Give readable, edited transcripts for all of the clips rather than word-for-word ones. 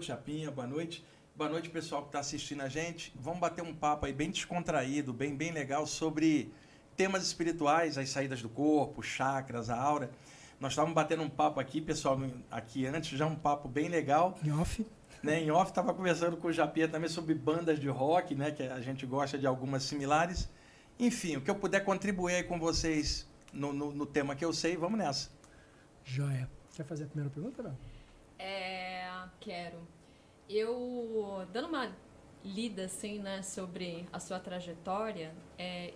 Chapinha, boa noite. Boa noite, pessoal que está assistindo a gente. Vamos bater um papo aí bem descontraído, bem legal sobre temas espirituais, as saídas do corpo, chakras, a aura. Nós estávamos batendo um papo aqui, pessoal, aqui antes, já um papo bem legal. Em off. Né? Em off, estava conversando com o Japinha também sobre bandas de rock, né? Que a gente gosta de algumas similares. Enfim, o que eu puder contribuir aí com vocês no tema que eu sei, vamos nessa. Joia. Quer fazer a primeira pergunta, não? Quero. Eu, dando uma lida, assim, né, sobre a sua trajetória,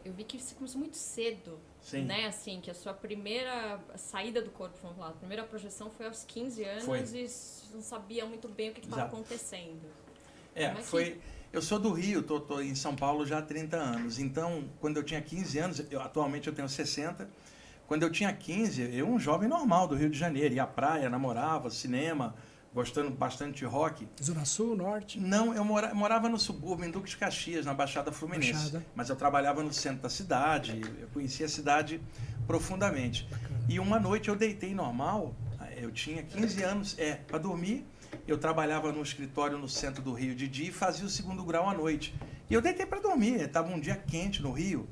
eu vi que você começou muito cedo, Sim. né, assim, que a sua primeira saída do corpo, vamos lá, a primeira projeção foi aos 15 anos Foi. E não sabia muito bem o que estava acontecendo. Foi... Eu sou do Rio, tô em São Paulo já há 30 anos, então, quando eu tinha 15 anos, atualmente eu tenho 60, quando eu tinha 15, eu um jovem normal do Rio de Janeiro, ia à praia, namorava, cinema, gostando bastante de rock. Zona Sul, Norte? Não, eu morava no subúrbio, em Duque de Caxias, na Baixada Fluminense. Mas eu trabalhava no centro da cidade, eu conhecia a cidade profundamente. Bacana. E uma noite eu deitei normal, eu tinha 15 anos, para dormir, eu trabalhava no escritório no centro do Rio de dia e fazia o 2º grau à noite. E eu deitei para dormir, estava um dia quente no Rio.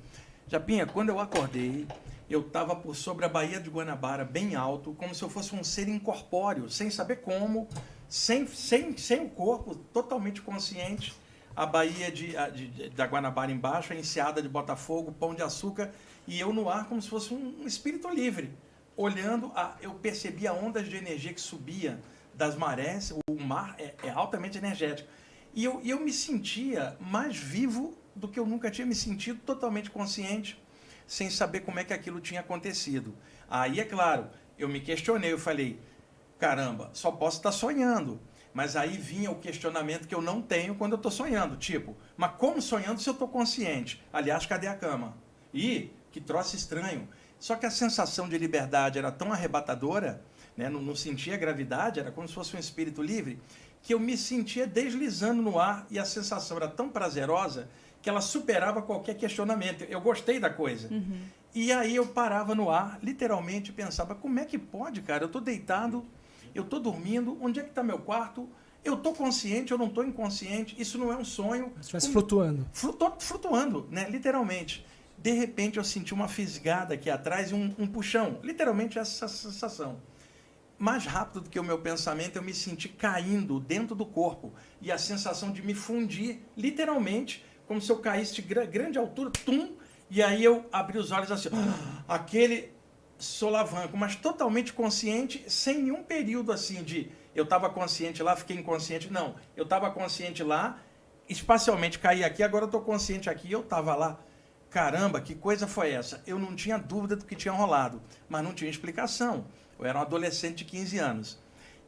Japinha, quando eu acordei, eu estava por sobre a Baía de Guanabara, bem alto, como se eu fosse um ser incorpóreo, sem saber como, sem o corpo, totalmente consciente. A Baía da Guanabara embaixo, a enseada de Botafogo, Pão de Açúcar, e eu no ar como se fosse um espírito livre. Olhando, eu percebia ondas de energia que subia das marés, o mar é altamente energético. E eu me sentia mais vivo do que eu nunca tinha me sentido, totalmente consciente, sem saber como é que aquilo tinha acontecido. Aí, é claro, eu me questionei, eu falei, caramba, só posso estar sonhando. Mas aí vinha o questionamento que eu não tenho quando eu estou sonhando, tipo, mas como sonhando se eu estou consciente? Aliás, cadê a cama? E, que troço estranho. Só que a sensação de liberdade era tão arrebatadora, né, não sentia gravidade, era como se fosse um espírito livre, que eu me sentia deslizando no ar e a sensação era tão prazerosa que ela superava qualquer questionamento. Eu gostei da coisa. Uhum. E aí eu parava no ar, literalmente, e pensava, como é que pode, cara? Eu estou deitado, eu estou dormindo, onde é que está meu quarto? Eu estou consciente, eu não estou inconsciente, isso não é um sonho. Se estivesse flutuando. Flutuando, né? Literalmente. De repente eu senti uma fisgada aqui atrás e um puxão. Literalmente essa sensação. Mais rápido do que o meu pensamento, eu me senti caindo dentro do corpo. E a sensação de me fundir, literalmente, como se eu caísse de grande altura, e aí eu abri os olhos assim, aquele solavanco, mas totalmente consciente, sem nenhum período assim de eu estava consciente lá, fiquei inconsciente, não. Eu estava consciente lá, espacialmente caí aqui, agora eu estou consciente aqui, eu estava lá. Caramba, que coisa foi essa? Eu não tinha dúvida do que tinha rolado, mas não tinha explicação. Eu era um adolescente de 15 anos.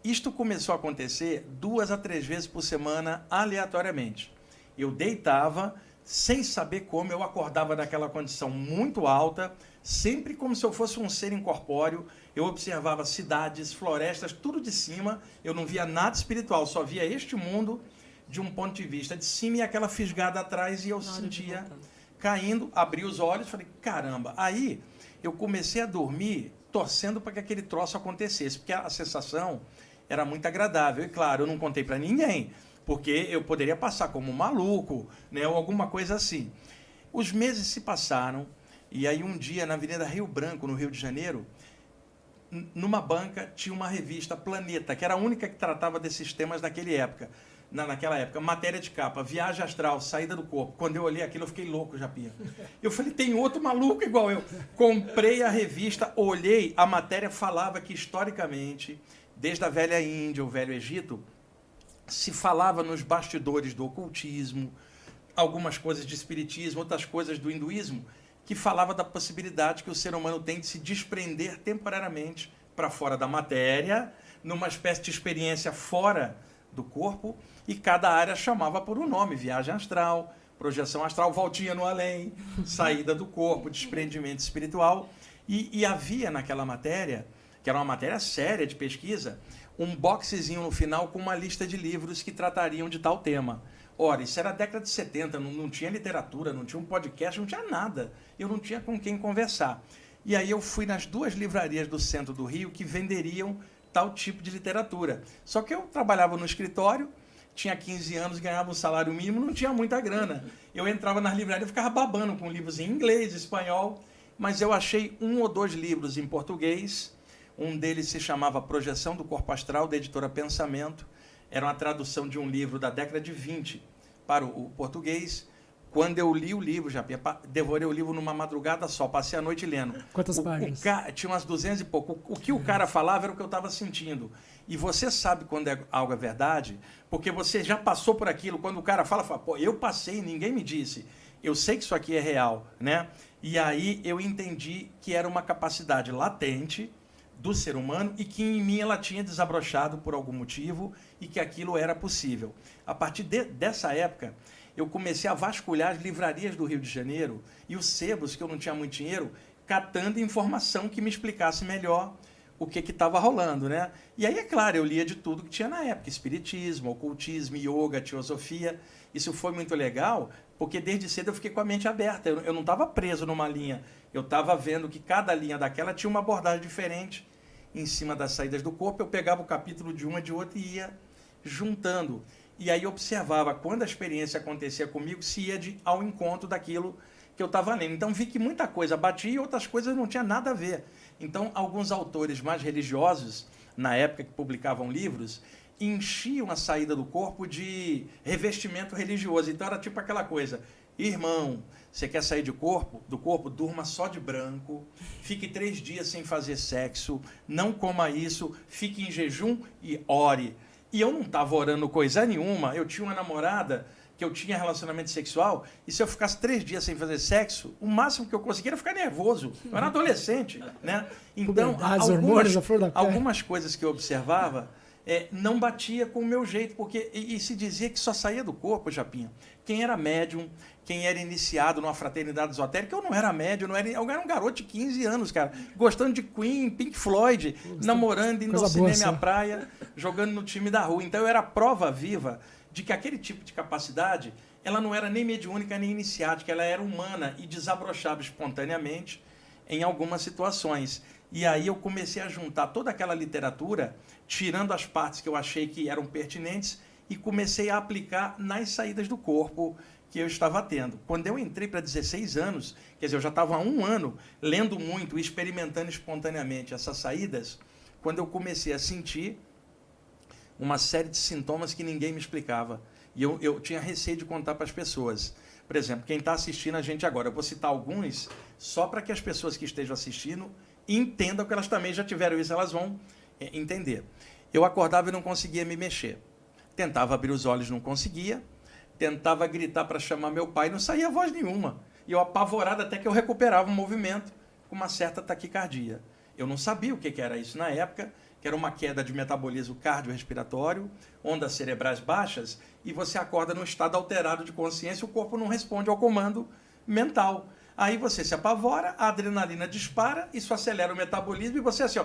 Isto começou a acontecer 2 a 3 vezes por semana, aleatoriamente. Eu deitava, sem saber como, eu acordava naquela condição muito alta, sempre como se eu fosse um ser incorpóreo. Eu observava cidades, florestas, tudo de cima. Eu não via nada espiritual, só via este mundo de um ponto de vista de cima e aquela fisgada atrás e eu sentia caindo, abri os olhos, falei, caramba. Aí eu comecei a dormir torcendo para que aquele troço acontecesse, porque a sensação era muito agradável. E claro, eu não contei para ninguém, porque eu poderia passar como um maluco, né, ou alguma coisa assim. Os meses se passaram, e aí um dia, na Avenida Rio Branco, no Rio de Janeiro, numa banca, tinha uma revista, Planeta, que era a única que tratava desses temas naquela época. Matéria de capa, viagem astral, saída do corpo. Quando eu olhei aquilo, eu fiquei louco, Japinha. Eu falei, tem outro maluco igual eu. Comprei a revista, olhei, a matéria falava que, historicamente, desde a velha Índia, o velho Egito, se falava nos bastidores do ocultismo, algumas coisas de espiritismo, outras coisas do hinduísmo, que falava da possibilidade que o ser humano tem de se desprender temporariamente para fora da matéria, numa espécie de experiência fora do corpo, e cada área chamava por um nome: viagem astral, projeção astral, voltinha no além, saída do corpo, desprendimento espiritual. E havia naquela matéria, que era uma matéria séria de pesquisa, um boxezinho no final com uma lista de livros que tratariam de tal tema. Ora, isso era a década de 70, não tinha literatura, não tinha um podcast, não tinha nada. Eu não tinha com quem conversar. E aí eu fui nas 2 livrarias do centro do Rio que venderiam tal tipo de literatura. Só que eu trabalhava no escritório, tinha 15 anos, ganhava um salário mínimo, não tinha muita grana. Eu entrava nas livrarias e ficava babando com livros em inglês, espanhol, mas eu achei 1 ou 2 livros em português. Um deles se chamava Projeção do Corpo Astral, da editora Pensamento. Era uma tradução de um livro da década de 20 para o português. Quando eu li o livro, já devorei o livro numa madrugada só, passei a noite lendo. Quantas páginas? Tinha umas 200 e pouco. O que o cara falava era o que eu estava sentindo. E você sabe quando algo é verdade, porque você já passou por aquilo. Quando o cara fala, pô, eu passei, ninguém me disse. Eu sei que isso aqui é real, né? E aí eu entendi que era uma capacidade latente do ser humano e que em mim ela tinha desabrochado por algum motivo e que aquilo era possível. A partir dessa época, eu comecei a vasculhar as livrarias do Rio de Janeiro e os sebos, que eu não tinha muito dinheiro, catando informação que me explicasse melhor o que estava rolando, né? E aí, é claro, eu lia de tudo que tinha na época, espiritismo, ocultismo, yoga, teosofia. Isso foi muito legal, porque desde cedo eu fiquei com a mente aberta. Eu não estava preso numa linha, eu estava vendo que cada linha daquela tinha uma abordagem diferente em cima das saídas do corpo. Eu pegava o capítulo de uma de outra e ia juntando. E aí observava quando a experiência acontecia comigo, se ia ao encontro daquilo que eu estava lendo. Então vi que muita coisa batia e outras coisas não tinha nada a ver. Então alguns autores mais religiosos, na época que publicavam livros, enchiam a saída do corpo de revestimento religioso. Então era tipo aquela coisa, irmão, você quer sair do corpo, durma só de branco, fique 3 dias sem fazer sexo, não coma isso, fique em jejum e ore. E eu não estava orando coisa nenhuma, eu tinha uma namorada que eu tinha relacionamento sexual, e se eu ficasse 3 dias sem fazer sexo, o máximo que eu conseguia era ficar nervoso. Eu era adolescente, né? Então, algumas coisas que eu observava não batia com o meu jeito, porque e se dizia que só saía do corpo, Japinha, quem era médium, quem era iniciado numa fraternidade esotérica. Eu não era médium, eu era um garoto de 15 anos, cara, gostando de Queen, Pink Floyd, namorando, indo ao cinema à praia, jogando no time da rua. Então eu era prova viva de que aquele tipo de capacidade, ela não era nem mediúnica nem iniciática, ela era humana e desabrochava espontaneamente em algumas situações. E aí eu comecei a juntar toda aquela literatura, tirando as partes que eu achei que eram pertinentes, e comecei a aplicar nas saídas do corpo que eu estava tendo. Quando eu entrei para 16 anos, quer dizer, eu já estava há 1 ano lendo muito, experimentando espontaneamente essas saídas, quando eu comecei a sentir uma série de sintomas que ninguém me explicava. E eu tinha receio de contar para as pessoas. Por exemplo, quem está assistindo a gente agora, eu vou citar alguns, só para que as pessoas que estejam assistindo entendam que elas também já tiveram isso, elas vão entender. Eu acordava e não conseguia me mexer. Tentava abrir os olhos, não conseguia. Tentava gritar para chamar meu pai, não saía voz nenhuma. E eu apavorado até que eu recuperava o movimento com uma certa taquicardia. Eu não sabia o que era isso na época, que era uma queda de metabolismo cardiorrespiratório, ondas cerebrais baixas, e você acorda num estado alterado de consciência, o corpo não responde ao comando mental. Aí você se apavora, a adrenalina dispara, isso acelera o metabolismo e você assim, ó,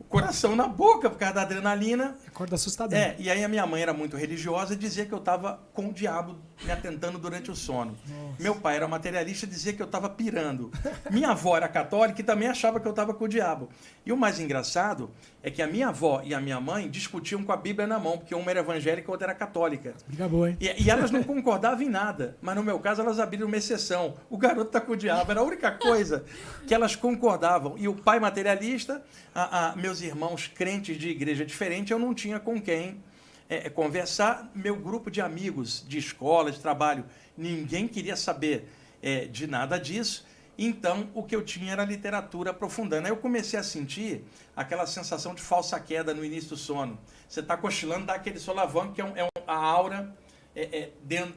o coração na boca por causa da adrenalina. Acorda assustadão. E aí a minha mãe era muito religiosa e dizia que eu estava com o diabo me atentando durante o sono. Nossa. Meu pai era materialista e dizia que eu estava pirando. Minha avó era católica e também achava que eu estava com o diabo. E o mais engraçado é que a minha avó e a minha mãe discutiam com a Bíblia na mão, porque uma era evangélica e a outra era católica. Briga boa, hein? E elas não concordavam em nada, mas no meu caso elas abriram uma exceção. O garoto está com o diabo, era a única coisa que elas concordavam. E o pai materialista, meus irmãos crentes de igreja diferente, eu não tinha com quem conversar. Meu grupo de amigos de escola, de trabalho, ninguém queria saber de nada disso. Então, o que eu tinha era literatura aprofundando. Aí eu comecei a sentir aquela sensação de falsa queda no início do sono. Você está cochilando, dá aquele solavanco, que a aura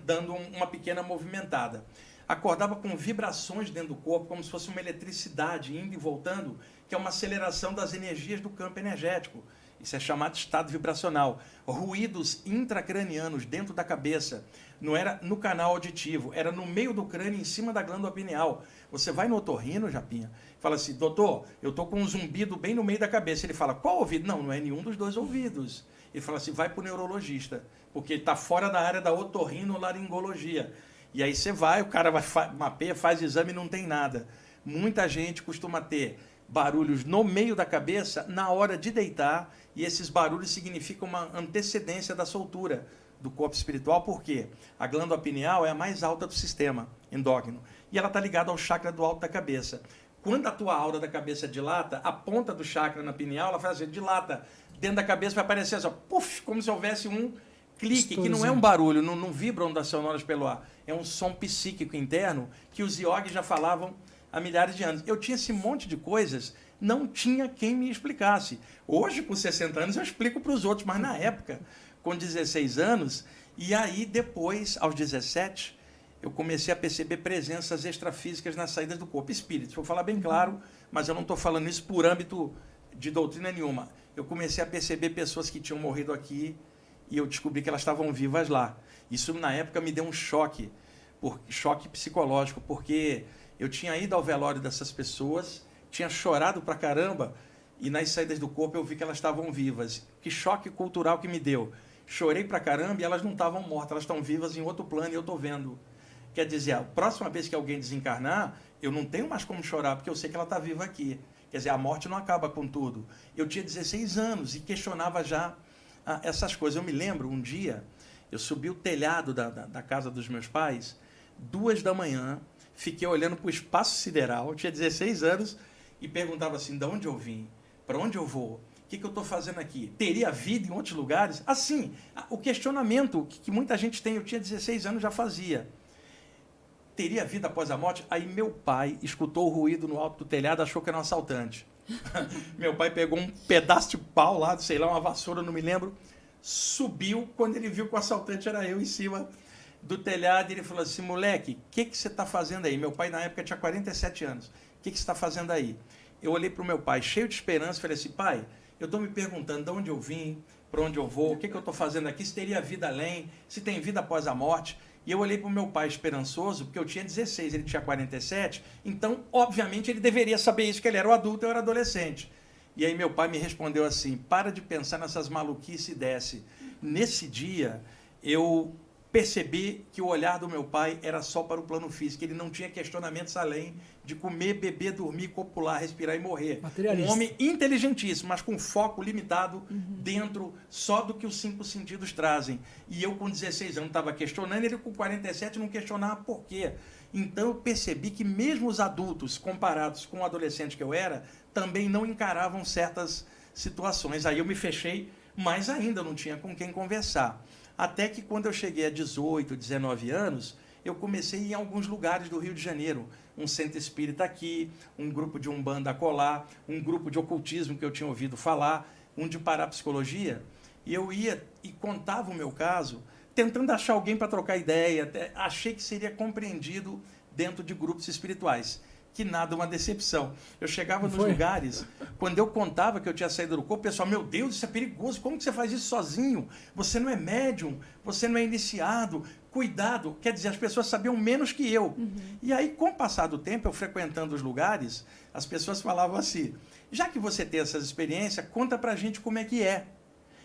dando uma pequena movimentada. Acordava com vibrações dentro do corpo, como se fosse uma eletricidade indo e voltando, que é uma aceleração das energias do campo energético. Isso é chamado de estado vibracional. Ruídos intracranianos dentro da cabeça. Não era no canal auditivo, era no meio do crânio, em cima da glândula pineal. Você vai no otorrino, Japinha, fala assim, doutor, eu estou com um zumbido bem no meio da cabeça. Ele fala, qual ouvido? Não, não é nenhum dos 2 ouvidos. Ele fala assim, vai para o neurologista, porque ele está fora da área da otorrinolaringologia. E aí você vai, o cara vai mapeia, faz exame e não tem nada. Muita gente costuma ter barulhos no meio da cabeça na hora de deitar, e esses barulhos significam uma antecedência da soltura do corpo espiritual, porque a glândula pineal é a mais alta do sistema endócrino, e ela está ligada ao chakra do alto da cabeça. Quando a tua aura da cabeça dilata, a ponta do chakra na pineal, ela faz assim, dilata, dentro da cabeça vai aparecer assim, ó, puff, como se houvesse um clique, que não é um barulho, não vibra ondas sonoras pelo ar, é um som psíquico interno que os yogis já falavam há milhares de anos. Eu tinha esse monte de coisas, não tinha quem me explicasse. Hoje, com 60 anos, eu explico para os outros, mas na época, com 16 anos, e aí depois, aos 17, eu comecei a perceber presenças extrafísicas nas saídas do corpo. Espíritos, vou falar bem claro, mas eu não estou falando isso por âmbito de doutrina nenhuma. Eu comecei a perceber pessoas que tinham morrido aqui e eu descobri que elas estavam vivas lá. Isso, na época, me deu um choque psicológico, porque eu tinha ido ao velório dessas pessoas, tinha chorado pra caramba, e nas saídas do corpo eu vi que elas estavam vivas. Que choque cultural que me deu. Chorei pra caramba e elas não estavam mortas, elas estão vivas em outro plano e eu estou vendo. Quer dizer, a próxima vez que alguém desencarnar, eu não tenho mais como chorar, porque eu sei que ela está viva aqui. Quer dizer, a morte não acaba com tudo. Eu tinha 16 anos e questionava já essas coisas. Eu me lembro, um dia, eu subi o telhado da casa dos meus pais, 2 da manhã, fiquei olhando para o espaço sideral, eu tinha 16 anos, e perguntava assim, de onde eu vim? Para onde eu vou? O que eu estou fazendo aqui? Teria vida em outros lugares? Assim, o questionamento que muita gente tem, eu tinha 16 anos, já fazia. Teria vida após a morte? Aí meu pai escutou o ruído no alto do telhado, achou que era um assaltante. Meu pai pegou um pedaço de pau lá, sei lá, uma vassoura, não me lembro, subiu, quando ele viu que o assaltante era eu em cima do telhado, ele falou assim, moleque, o que você está fazendo aí? Meu pai na época tinha 47 anos. O que você está fazendo aí? Eu olhei para o meu pai, cheio de esperança, e falei assim, pai, eu estou me perguntando de onde eu vim, para onde eu vou, o que eu estou fazendo aqui, se teria vida além, se tem vida após a morte. E eu olhei para o meu pai esperançoso, porque eu tinha 16, ele tinha 47, então, obviamente, ele deveria saber isso, que ele era o adulto, eu era adolescente. E aí meu pai me respondeu assim, para de pensar nessas maluquices e desce. Nesse dia, eu percebi que o olhar do meu pai era só para o plano físico, ele não tinha questionamentos além de comer, beber, dormir, copular, respirar e morrer. Um homem inteligentíssimo, mas com foco limitado dentro só do que os 5 sentidos trazem. E eu com 16 anos estava questionando, ele com 47 não questionava por quê. Então eu percebi que mesmo os adultos, comparados com o adolescente que eu era, também não encaravam certas situações. Aí eu me fechei, mas ainda não tinha com quem conversar. Até que quando eu cheguei a 18, 19 anos, eu comecei a ir em alguns lugares do Rio de Janeiro. Um centro espírita aqui, um grupo de umbanda acolá, um grupo de ocultismo que eu tinha ouvido falar, um de parapsicologia. E eu ia e contava o meu caso, tentando achar alguém para trocar ideia. Até achei que seria compreendido dentro de grupos espirituais. Que nada, uma decepção. Eu chegava nos lugares, quando eu contava que eu tinha saído do corpo, o pessoal, meu Deus, isso é perigoso, como que você faz isso sozinho? Você não é médium, você não é iniciado, cuidado. Quer dizer, as pessoas sabiam menos que eu. E aí, com o passar do tempo, eu frequentando os lugares, as pessoas falavam assim, já que você tem essas experiências, conta pra gente como é que é.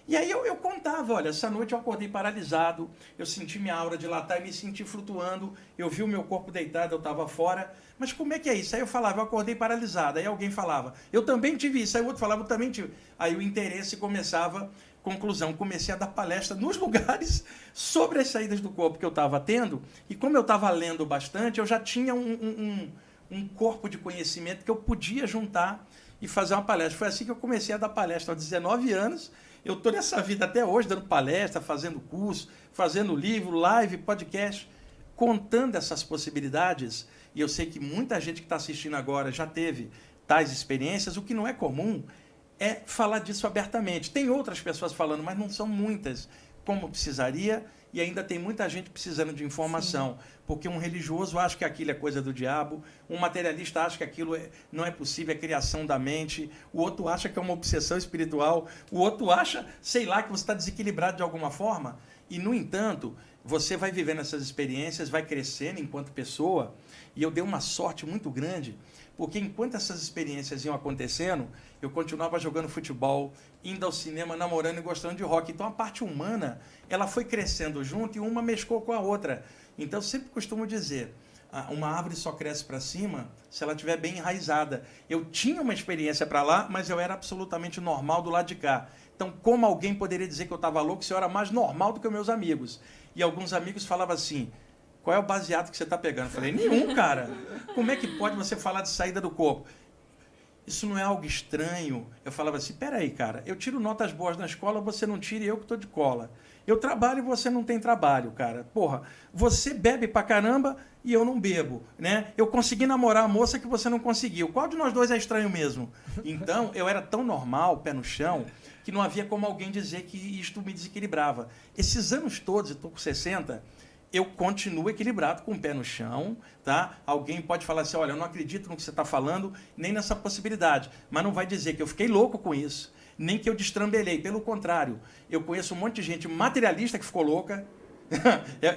E aí eu contava, olha, essa noite eu acordei paralisado, eu senti minha aura dilatar e me senti flutuando, eu vi o meu corpo deitado, eu estava fora, mas como é que é isso? Aí eu falava, eu acordei paralisado, aí alguém falava, eu também tive isso, aí o outro falava, eu também tive. Aí o interesse começava, conclusão, comecei a dar palestra nos lugares sobre as saídas do corpo que eu estava tendo, e como eu estava lendo bastante, eu já tinha um corpo de conhecimento que eu podia juntar e fazer uma palestra. Foi assim que eu comecei a dar palestra aos 19 anos, eu estou nessa vida até hoje, dando palestra, fazendo curso, fazendo livro, live, podcast, contando essas possibilidades. E eu sei que muita gente que está assistindo agora já teve tais experiências. O que não é comum é falar disso abertamente. Tem outras pessoas falando, mas não são muitas como precisaria. E ainda tem muita gente precisando de informação. Sim. Porque um religioso acha que aquilo é coisa do diabo, um materialista acha que aquilo não é possível, é criação da mente, o outro acha que é uma obsessão espiritual, o outro acha, sei lá, que você está desequilibrado de alguma forma. E, no entanto, você vai vivendo essas experiências, vai crescendo enquanto pessoa, e eu dei uma sorte muito grande, porque enquanto essas experiências iam acontecendo, eu continuava jogando futebol, indo ao cinema, namorando e gostando de rock. Então, a parte humana, ela foi crescendo junto e uma mesclou com a outra. Então, eu sempre costumo dizer, uma árvore só cresce para cima se ela estiver bem enraizada. Eu tinha uma experiência para lá, mas eu era absolutamente normal do lado de cá. Então, como alguém poderia dizer que eu estava louco se eu era mais normal do que os meus amigos? E alguns amigos falavam assim, qual é o baseado que você está pegando? Eu falei, nenhum, cara. Como é que pode você falar de saída do corpo? Isso não é algo estranho? Eu falava assim, peraí, cara, eu tiro notas boas na escola, você não tira e eu que estou de cola. Eu trabalho e você não tem trabalho, cara. Porra, você bebe pra caramba e eu não bebo, né? Eu consegui namorar a moça que você não conseguiu. Qual de nós dois é estranho mesmo? Então, eu era tão normal, pé no chão, que não havia como alguém dizer que isto me desequilibrava. Esses anos todos, eu estou com 60, eu continuo equilibrado com o pé no chão, tá? Alguém pode falar assim, olha, eu não acredito no que você está falando, nem nessa possibilidade, mas não vai dizer que eu fiquei louco com isso, nem que eu destrambelhei. Pelo contrário, eu conheço um monte de gente materialista que ficou louca,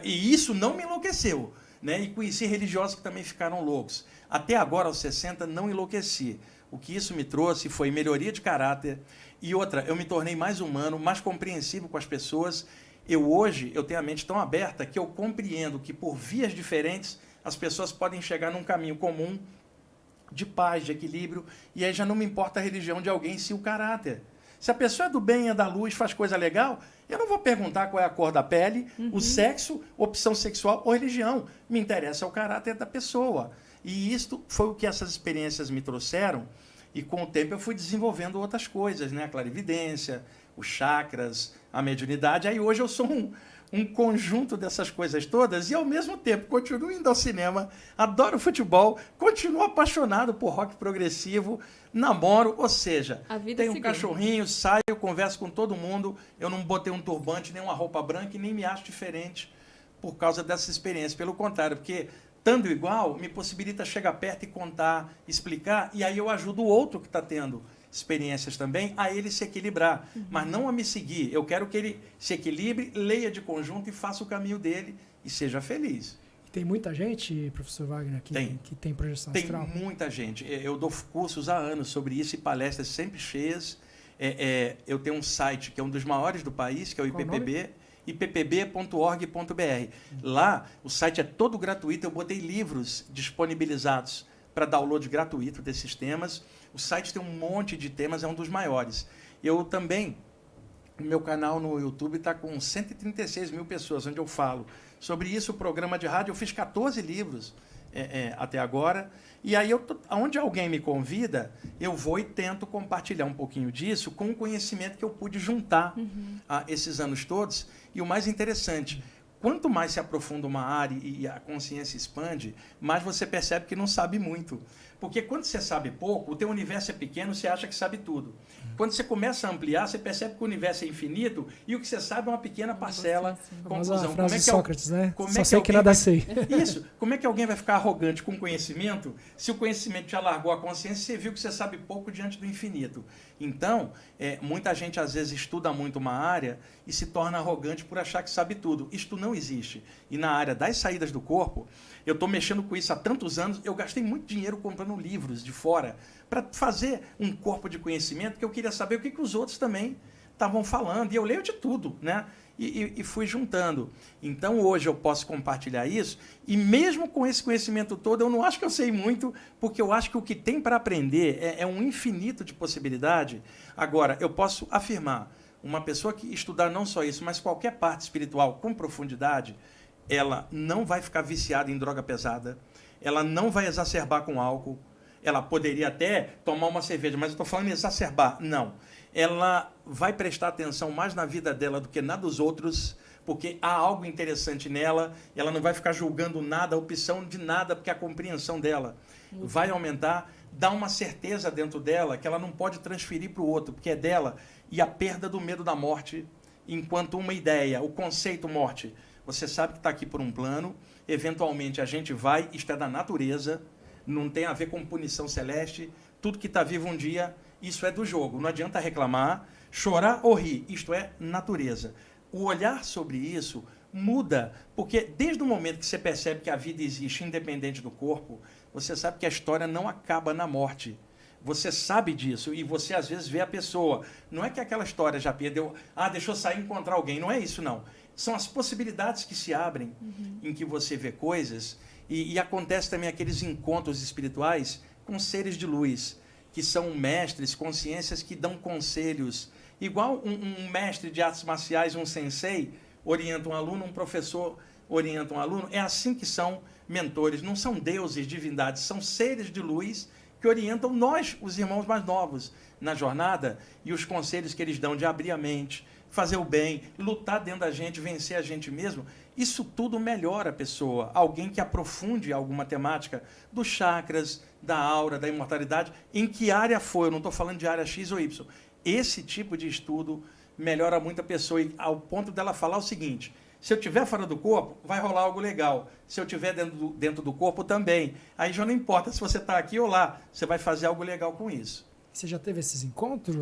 e isso não me enlouqueceu, né? E conheci religiosos que também ficaram loucos. Até agora, aos 60, não enlouqueci. O que isso me trouxe foi melhoria de caráter, e outra, eu me tornei mais humano, mais compreensivo com as pessoas. Hoje, eu tenho a mente tão aberta que eu compreendo que, por vias diferentes, as pessoas podem chegar num caminho comum de paz, de equilíbrio, e aí já não me importa a religião de alguém, se o caráter. Se a pessoa é do bem, é da luz, faz coisa legal, eu não vou perguntar qual é a cor da pele, o sexo, opção sexual ou religião. Me interessa o caráter da pessoa. E isto foi o que essas experiências me trouxeram, e com o tempo eu fui desenvolvendo outras coisas, né? A clarividência, os chakras, a mediunidade. Aí hoje eu sou um conjunto dessas coisas todas e, ao mesmo tempo, continuo indo ao cinema, adoro futebol, continuo apaixonado por rock progressivo, namoro, ou seja, tenho um cachorrinho, saio, converso com todo mundo, eu não botei um turbante, nem uma roupa branca e nem me acho diferente por causa dessa experiência. Pelo contrário, porque estando igual, me possibilita chegar perto e contar, explicar, e aí eu ajudo o outro que está tendo experiências também, a ele se equilibrar, mas não a me seguir. Eu quero que ele se equilibre, leia de conjunto e faça o caminho dele e seja feliz. Tem muita gente, professor Wagner, que tem projeção astral? Tem muita gente. Eu dou cursos há anos sobre isso e palestras sempre cheias. Eu tenho um site que é um dos maiores do país, que é o IPPB, ippb.org.br. Lá, o site é todo gratuito, eu botei livros disponibilizados para download gratuito desses temas. O site tem um monte de temas, é um dos maiores. Eu também, o meu canal no YouTube está com 136 mil pessoas, onde eu falo sobre isso. O programa de rádio, eu fiz 14 livros até agora. E aí, onde alguém me convida, eu vou e tento compartilhar um pouquinho disso com o conhecimento que eu pude juntar esses anos todos. E o mais interessante, quanto mais se aprofunda uma área e a consciência expande, mais você percebe que não sabe muito. Porque quando você sabe pouco, o teu universo é pequeno, você acha que sabe tudo. Quando você começa a ampliar, você percebe que o universo é infinito e o que você sabe é uma pequena parcela. Conclusão. A frase de Sócrates, né? Só sei que nada sei. Isso. Como é que alguém vai ficar arrogante com conhecimento se o conhecimento te alargou a consciência e você viu que você sabe pouco diante do infinito? Então, muita gente às vezes estuda muito uma área e se torna arrogante por achar que sabe tudo. Isto não existe. E na área das saídas do corpo, eu estou mexendo com isso há tantos anos, eu gastei muito dinheiro comprando livros de fora para fazer um corpo de conhecimento que eu queria saber o que os outros também estavam falando. E eu leio de tudo, né? E fui juntando. Então, hoje eu posso compartilhar isso, e mesmo com esse conhecimento todo, eu não acho que eu sei muito, porque eu acho que o que tem para aprender é um infinito de possibilidade. Agora, eu posso afirmar, uma pessoa que estudar não só isso, mas qualquer parte espiritual com profundidade, ela não vai ficar viciada em droga pesada, ela não vai exacerbar com álcool, ela poderia até tomar uma cerveja, mas eu estou falando em exacerbar. Não. Ela vai prestar atenção mais na vida dela do que na dos outros, porque há algo interessante nela, ela não vai ficar julgando nada, a opção de nada, porque a compreensão dela vai aumentar, dá uma certeza dentro dela que ela não pode transferir para o outro, porque é dela, e a perda do medo da morte, enquanto uma ideia, o conceito morte. Você sabe que está aqui por um plano, eventualmente a gente vai, isto é da natureza, não tem a ver com punição celeste, tudo que está vivo um dia, isso é do jogo. Não adianta reclamar, chorar ou rir, isto é natureza. O olhar sobre isso muda, porque desde o momento que você percebe que a vida existe independente do corpo, você sabe que a história não acaba na morte. Você sabe disso e você às vezes vê a pessoa. Não é que aquela história já perdeu, deixou sair e encontrar alguém. Não é isso, não. São as possibilidades que se abrem em que você vê coisas E acontece também aqueles encontros espirituais com seres de luz, que são mestres, consciências que dão conselhos. Igual um mestre de artes marciais, um sensei, orienta um aluno, um professor orienta um aluno. É assim que são mentores. Não são deuses, divindades, são seres de luz que orientam nós, os irmãos mais novos, na jornada, e os conselhos que eles dão de abrir a mente, fazer o bem, lutar dentro da gente, vencer a gente mesmo. Isso tudo melhora a pessoa. Alguém que aprofunde alguma temática dos chakras, da aura, da imortalidade, em que área for, eu não estou falando de área X ou Y. Esse tipo de estudo melhora muito a pessoa, ao ponto dela falar o seguinte: se eu estiver fora do corpo, vai rolar algo legal. Se eu estiver dentro do corpo, também. Aí já não importa se você está aqui ou lá, você vai fazer algo legal com isso. Você já teve esses encontros?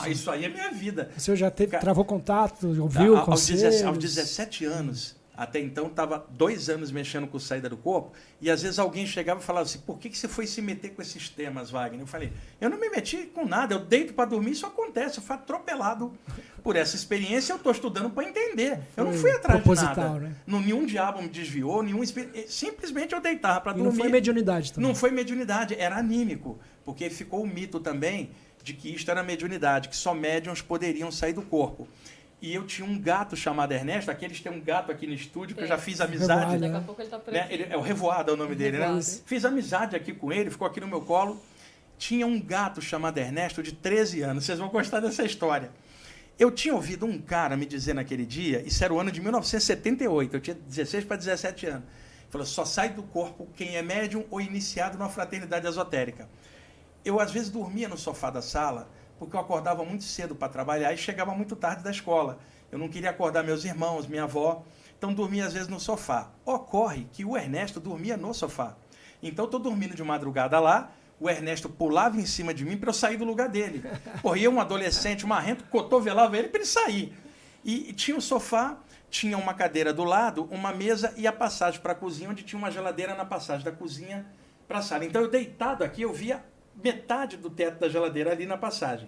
Isso aí é minha vida. O senhor já travou contato, ouviu conselhos? Aos 17 anos, até então, estava 2 anos mexendo com saída do corpo, e às vezes alguém chegava e falava assim: por que você foi se meter com esses temas, Wagner? Eu falei: eu não me meti com nada, eu deito para dormir, isso acontece, eu fui atropelado por essa experiência, eu estou estudando para entender. Eu não fui atrás de nada. Né? Nenhum diabo me desviou, simplesmente eu deitava para dormir. Não foi mediunidade também. Não foi mediunidade, era anímico, porque ficou o mito também de que isto era mediunidade, que só médiuns poderiam sair do corpo. E eu tinha um gato chamado Ernesto, aqueles têm um gato aqui no estúdio, que eu já fiz amizade. Daqui a pouco ele está por aqui. É o Revoado, é o nome dele, né? Revoado. Fiz amizade aqui com ele, ficou aqui no meu colo. Tinha um gato chamado Ernesto, de 13 anos. Vocês vão gostar dessa história. Eu tinha ouvido um cara me dizer naquele dia, isso era o ano de 1978, eu tinha 16 para 17 anos. Ele falou: só sai do corpo quem é médium ou iniciado numa fraternidade esotérica. Eu, às vezes, dormia no sofá da sala, porque eu acordava muito cedo para trabalhar e chegava muito tarde da escola. Eu não queria acordar meus irmãos, minha avó, então dormia às vezes no sofá. Ocorre que o Ernesto dormia no sofá. Então eu estou dormindo de madrugada lá, o Ernesto pulava em cima de mim para eu sair do lugar dele. Corria um adolescente marrento, cotovelava ele para ele sair. E tinha um sofá, tinha uma cadeira do lado, uma mesa e a passagem para a cozinha, onde tinha uma geladeira na passagem da cozinha para a sala. Então eu deitado aqui, eu via metade do teto da geladeira ali na passagem.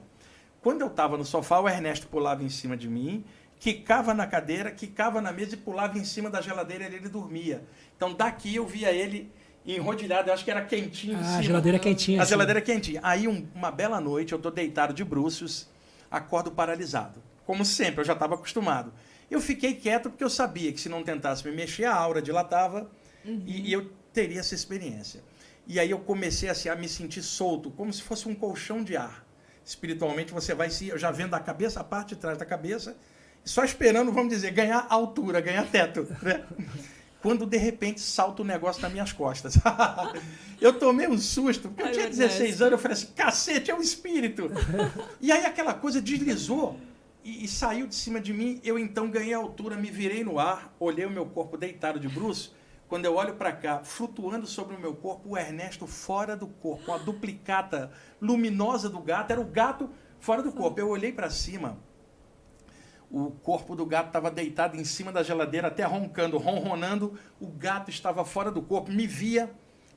Quando eu estava no sofá, o Ernesto pulava em cima de mim, quicava na cadeira, quicava na mesa e pulava em cima da geladeira e ele dormia. Então daqui eu via ele enrodilhado, eu acho que era quentinho em cima. A geladeira quentinha. A geladeira quentinha. Aí uma bela noite, eu estou deitado de bruços, acordo paralisado. Como sempre, eu já estava acostumado. Eu fiquei quieto porque eu sabia que se não tentasse me mexer, a aura dilatava e eu teria essa experiência. E aí eu comecei assim, a me sentir solto, como se fosse um colchão de ar. Espiritualmente você vai se... Eu já vendo a cabeça, a parte de trás da cabeça, só esperando, vamos dizer, ganhar altura, ganhar teto. Né? Quando de repente salta o negócio nas minhas costas. Eu tomei um susto, porque eu tinha 16 anos, eu falei assim: cacete, é um espírito. E aí aquela coisa deslizou e saiu de cima de mim. Eu então ganhei altura, me virei no ar, olhei o meu corpo deitado de bruços. Quando eu olho para cá, flutuando sobre o meu corpo, o Ernesto fora do corpo, a duplicata luminosa do gato, era o gato fora do corpo. Eu olhei para cima, o corpo do gato estava deitado em cima da geladeira, até roncando, ronronando, o gato estava fora do corpo, me via,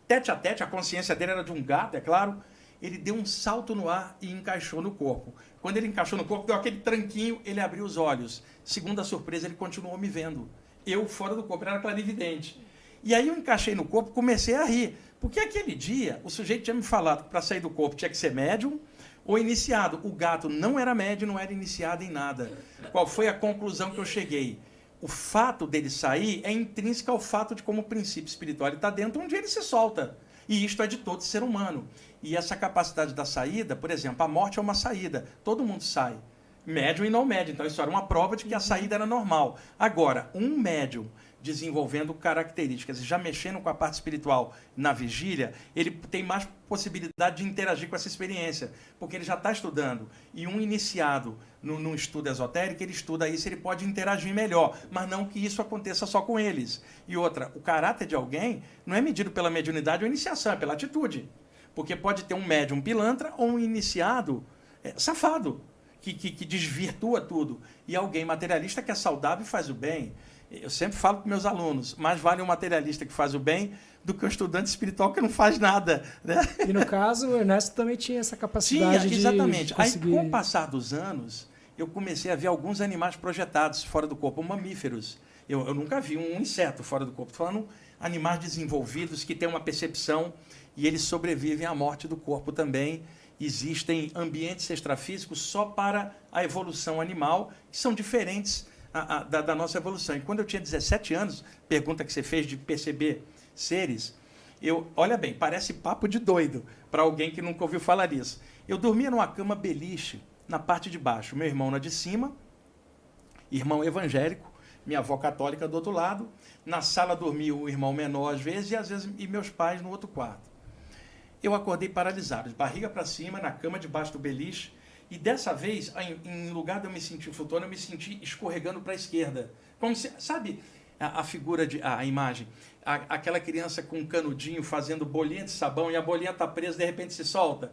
tete a tete, a consciência dele era de um gato, é claro. Ele deu um salto no ar e encaixou no corpo. Quando ele encaixou no corpo, deu aquele tranquinho, ele abriu os olhos. Segunda surpresa, ele continuou me vendo. Eu fora do corpo, ele era clarividente. E aí eu encaixei no corpo, comecei a rir. Porque aquele dia, o sujeito tinha me falado que para sair do corpo tinha que ser médium ou iniciado. O gato não era médium, não era iniciado em nada. Qual foi a conclusão que eu cheguei? O fato dele sair é intrínseco ao fato de como o princípio espiritual está dentro, onde ele se solta. E isto é de todo ser humano. E essa capacidade da saída, por exemplo, a morte é uma saída. Todo mundo sai. Médium e não médium. Então isso era uma prova de que a saída era normal. Agora, um médium desenvolvendo características e já mexendo com a parte espiritual na vigília, ele tem mais possibilidade de interagir com essa experiência, porque ele já está estudando. E um iniciado num estudo esotérico, ele estuda isso, ele pode interagir melhor, mas não que isso aconteça só com eles. E outra, o caráter de alguém não é medido pela mediunidade ou iniciação, é pela atitude. Porque pode ter um médium pilantra ou um iniciado safado, que desvirtua tudo. E alguém materialista que é saudável e faz o bem. Eu sempre falo para meus alunos, mais vale um materialista que faz o bem do que um estudante espiritual que não faz nada. Né? E no caso, o Ernesto também tinha essa capacidade exatamente. de conseguir... Aí, com o passar dos anos, eu comecei a ver alguns animais projetados fora do corpo, mamíferos, Eu nunca vi um inseto fora do corpo. Estou falando animais desenvolvidos que têm uma percepção e eles sobrevivem à morte do corpo também. Existem ambientes extrafísicos só para a evolução animal, que são diferentes da nossa evolução. E quando eu tinha 17 anos, pergunta que você fez de perceber seres, olha bem, parece papo de doido para alguém que nunca ouviu falar disso. Eu dormia numa cama beliche, na parte de baixo, meu irmão na de cima, irmão evangélico, minha avó católica do outro lado, na sala dormia o irmão menor às vezes e meus pais no outro quarto. Eu acordei paralisado, de barriga para cima, na cama debaixo do beliche, e dessa vez, em lugar de eu me sentir flutuando, eu me senti escorregando para a esquerda. Como se, sabe a figura, a imagem? Aquela criança com um canudinho fazendo bolinha de sabão e a bolinha está presa, de repente se solta.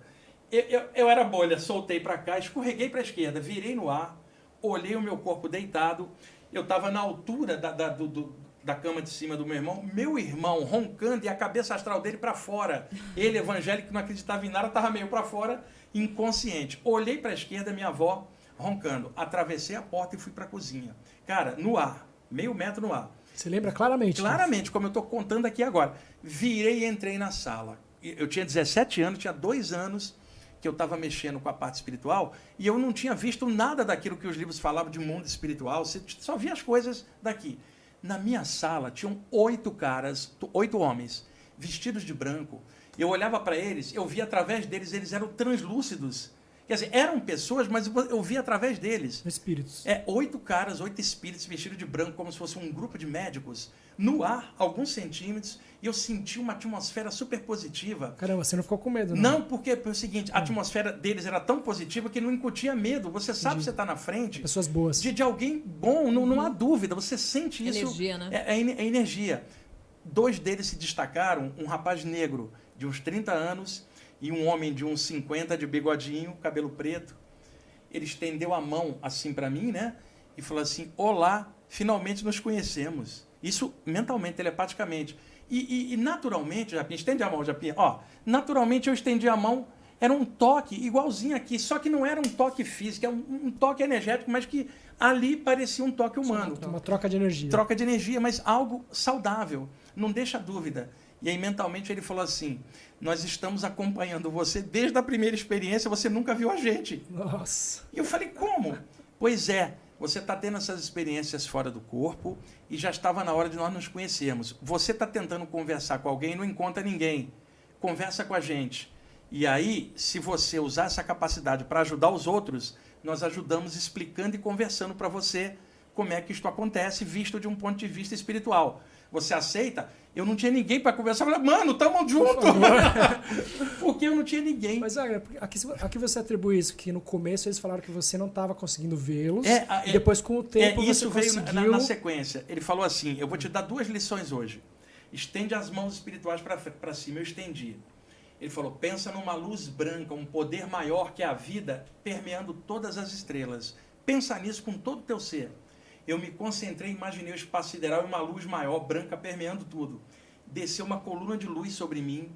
Eu era bolha, soltei para cá, escorreguei para a esquerda, virei no ar, olhei o meu corpo deitado, eu estava na altura da cama de cima do meu irmão roncando e a cabeça astral dele para fora. Ele, evangélico, que não acreditava em nada, estava meio para fora, inconsciente. Olhei para a esquerda, minha avó roncando. Atravessei a porta e fui para a cozinha. Cara, no ar, meio metro no ar. Você lembra claramente? Claramente, como eu estou contando aqui agora. Virei e entrei na sala. Eu tinha 17 anos, tinha 2 anos que eu estava mexendo com a parte espiritual e eu não tinha visto nada daquilo que os livros falavam de mundo espiritual, você só via as coisas daqui. Na minha sala tinham 8 homens, vestidos de branco. Eu olhava para eles, eu via através deles, eles eram translúcidos. Quer dizer, eram pessoas, mas eu via através deles. Espíritos. 8 caras, 8 espíritos vestidos de branco, como se fosse um grupo de médicos, no ar, alguns centímetros, e eu senti uma atmosfera super positiva. Caramba, você não ficou com medo, não? Não, porque é o seguinte, a atmosfera deles era tão positiva que não incutia medo. Você sabe que você está na frente pessoas boas. De alguém bom, não há dúvida. Você sente isso. Energia, né? É energia. 2 deles se destacaram, um rapaz negro de uns 30 anos e um homem de uns 50, de bigodinho, cabelo preto. Ele estendeu a mão assim para mim, né? E falou assim, olá, finalmente nos conhecemos. Isso mentalmente, telepaticamente. E naturalmente, Japinha, estende a mão, Japinha. Ó, naturalmente eu estendi a mão, era um toque igualzinho aqui, só que não era um toque físico, é um toque energético, mas que ali parecia um toque humano. Uma troca de energia. Troca de energia, mas algo saudável, não deixa dúvida. E aí mentalmente ele falou assim, nós estamos acompanhando você desde a primeira experiência, você nunca viu a gente. Nossa. E eu falei, como? Pois é, você está tendo essas experiências fora do corpo e já estava na hora de nós nos conhecermos. Você está tentando conversar com alguém e não encontra ninguém. Conversa com a gente. E aí, se você usar essa capacidade para ajudar os outros, nós ajudamos explicando e conversando para você como é que isto acontece, visto de um ponto de vista espiritual. Você aceita? Eu não tinha ninguém para conversar. Eu falei, mano, tamo junto. Porque eu não tinha ninguém. Mas, Wagner, aqui você atribui isso, que no começo eles falaram que você não estava conseguindo vê-los, e depois, com o tempo, isso você veio conseguiu... na sequência. Ele falou assim, eu vou te dar 2 lições hoje. Estende as mãos espirituais para cima. Eu estendi. Ele falou, pensa numa luz branca, um poder maior que a vida, permeando todas as estrelas. Pensa nisso com todo o teu ser. Eu me concentrei, imaginei o espaço sideral e uma luz maior, branca, permeando tudo. Desceu uma coluna de luz sobre mim.